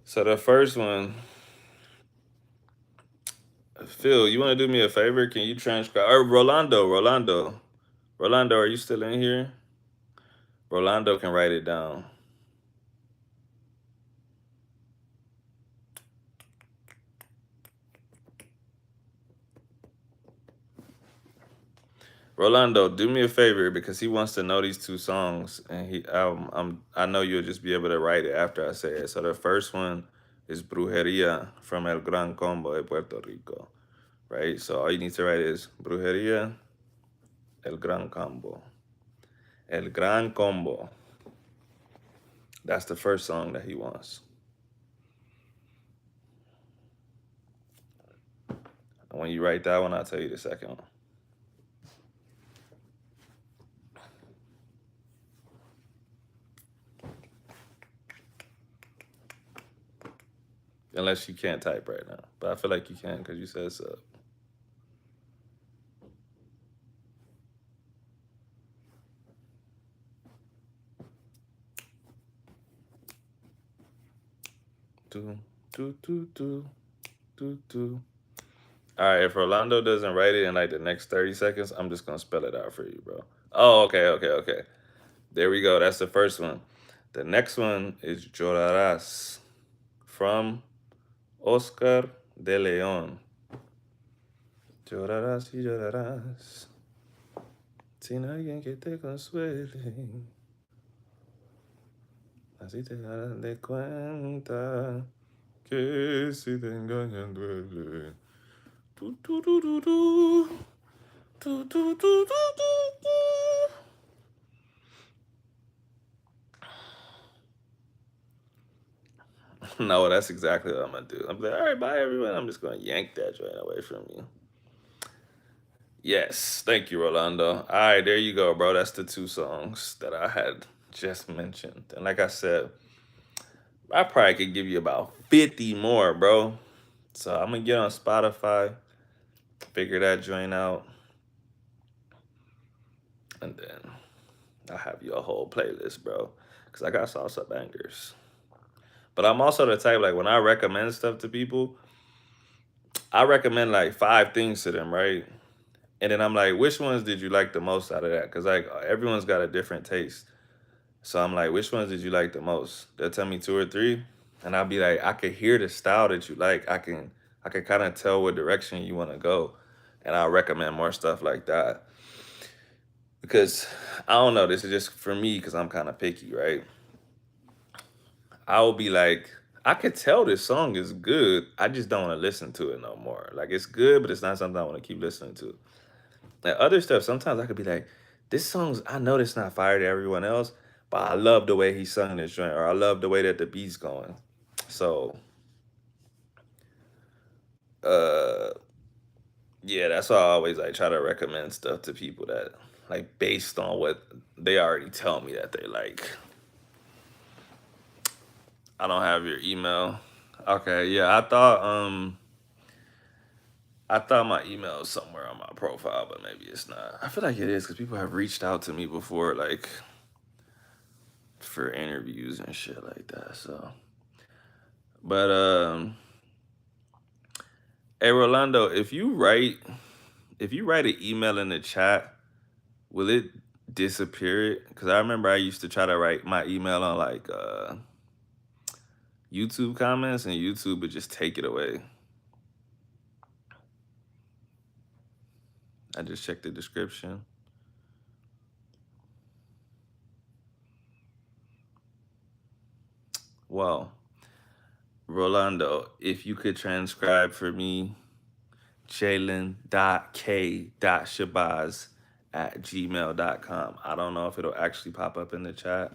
So the first one, Phil, you want to do me a favor? Can you transcribe? Or Rolando, are you still in here? Rolando can write it down. Rolando, do me a favor because he wants to know these two songs, and I know you'll just be able to write it after I say it. So the first one is Brujeria from El Gran Combo de Puerto Rico, right? So all you need to write is Brujeria, El Gran Combo, El Gran Combo. That's the first song that he wants. When you write that one, I'll tell you the second one. Unless you can't type right now. But I feel like you can because you said sub. Do, do, do, do, do, do. All right, if Rolando doesn't write it in like the next 30 seconds, I'm just going to spell it out for you, bro. Oh, okay. There we go. That's the first one. The next one is Llorarás from Oscar de Leon. Llorarás y llorarás sin alguien que te consuele. Así te darás de cuenta que si te engañan duele. Tu, tu, tu, tu, tu. Tu, tu, tu, tu, tu. No, that's exactly what I'm gonna do. I'm like, all right, bye everyone. I'm just gonna yank that joint away from you. Yes, thank you, Rolando. All right, there you go, bro. That's the two songs that I had just mentioned. And like I said, I probably could give you about 50 more, bro. So I'm gonna get on Spotify, figure that joint out, and then I'll have you a whole playlist, bro. Cause I got salsa bangers. But I'm also the type, like, when I recommend stuff to people, I recommend like 5 things to them, right? And then I'm like, which ones did you like the most out of that? Because like everyone's got a different taste. So I'm like, which ones did you like the most? They'll tell me 2 or 3. And I'll be like, I could hear the style that you like. I can kind of tell what direction you want to go. And I'll recommend more stuff like that. Because I don't know, this is just for me because I'm kind of picky, right? I'll be like, I could tell this song is good. I just don't want to listen to it no more. Like it's good, but it's not something I want to keep listening to. And other stuff, sometimes I could be like, this song's, I know it's not fire to everyone else, but I love the way he sung this joint, or I love the way that the beat's going. So, uh, yeah, that's why I always like try to recommend stuff to people that like based on what they already tell me that they like. I don't have your email. Okay, yeah, I thought my email was somewhere on my profile, but maybe it's not. I feel like it is because people have reached out to me before, like for interviews and shit like that. So, but hey Rolando, if you write an email in the chat, will it disappear it? Because I remember I used to try to write my email on like YouTube comments, and YouTube would just take it away. I just checked the description. Well, Rolando, if you could transcribe for me jalen.k.shabazz@gmail.com. I don't know if it'll actually pop up in the chat,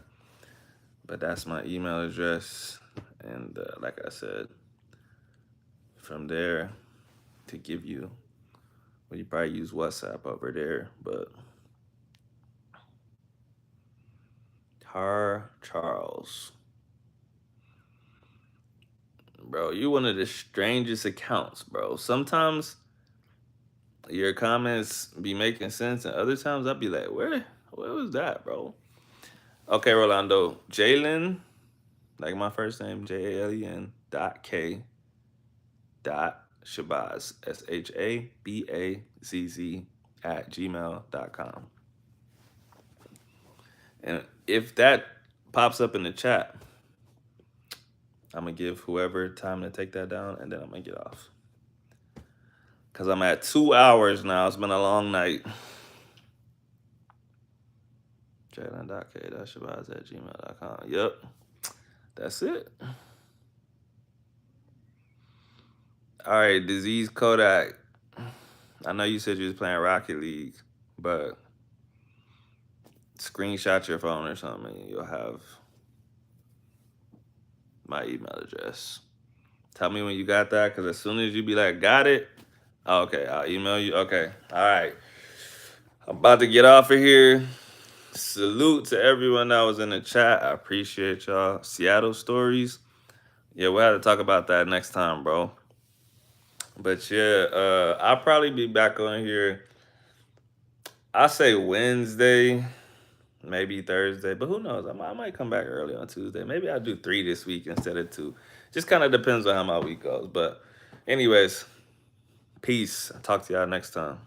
but that's my email address. And like I said, from there to give you, well, you probably use WhatsApp over there, but Tar Charles. Bro, you one of the strangest accounts, bro. Sometimes your comments be making sense, and other times I'll be like, where was that, bro? Okay, Rolando. Jalen, like my first name, Jalen .k Shabazz, SHABAZZ @gmail.com. And if that pops up in the chat, I'm gonna give whoever time to take that down, and then I'm gonna get off. Cause I'm at 2 hours now. It's been a long night. Jalen.k.shabazz@gmail.com. Yep. That's it. All right, Disease Kodak. I know you said you was playing Rocket League, but screenshot your phone or something, and you'll have my email address. Tell me when you got that, because as soon as you be like, got it, Oh, okay, I'll email you. Okay, all right. I'm about to get off of here. Salute to everyone that was in the chat. I appreciate y'all. Seattle stories. Yeah, we'll have to talk about that next time, bro. But yeah, I'll probably be back on here. I say Wednesday, maybe Thursday, but who knows? I might come back early on Tuesday. Maybe I'll do 3 this week instead of 2. Just kind of depends on how my week goes. But anyways, peace. I'll talk to y'all next time.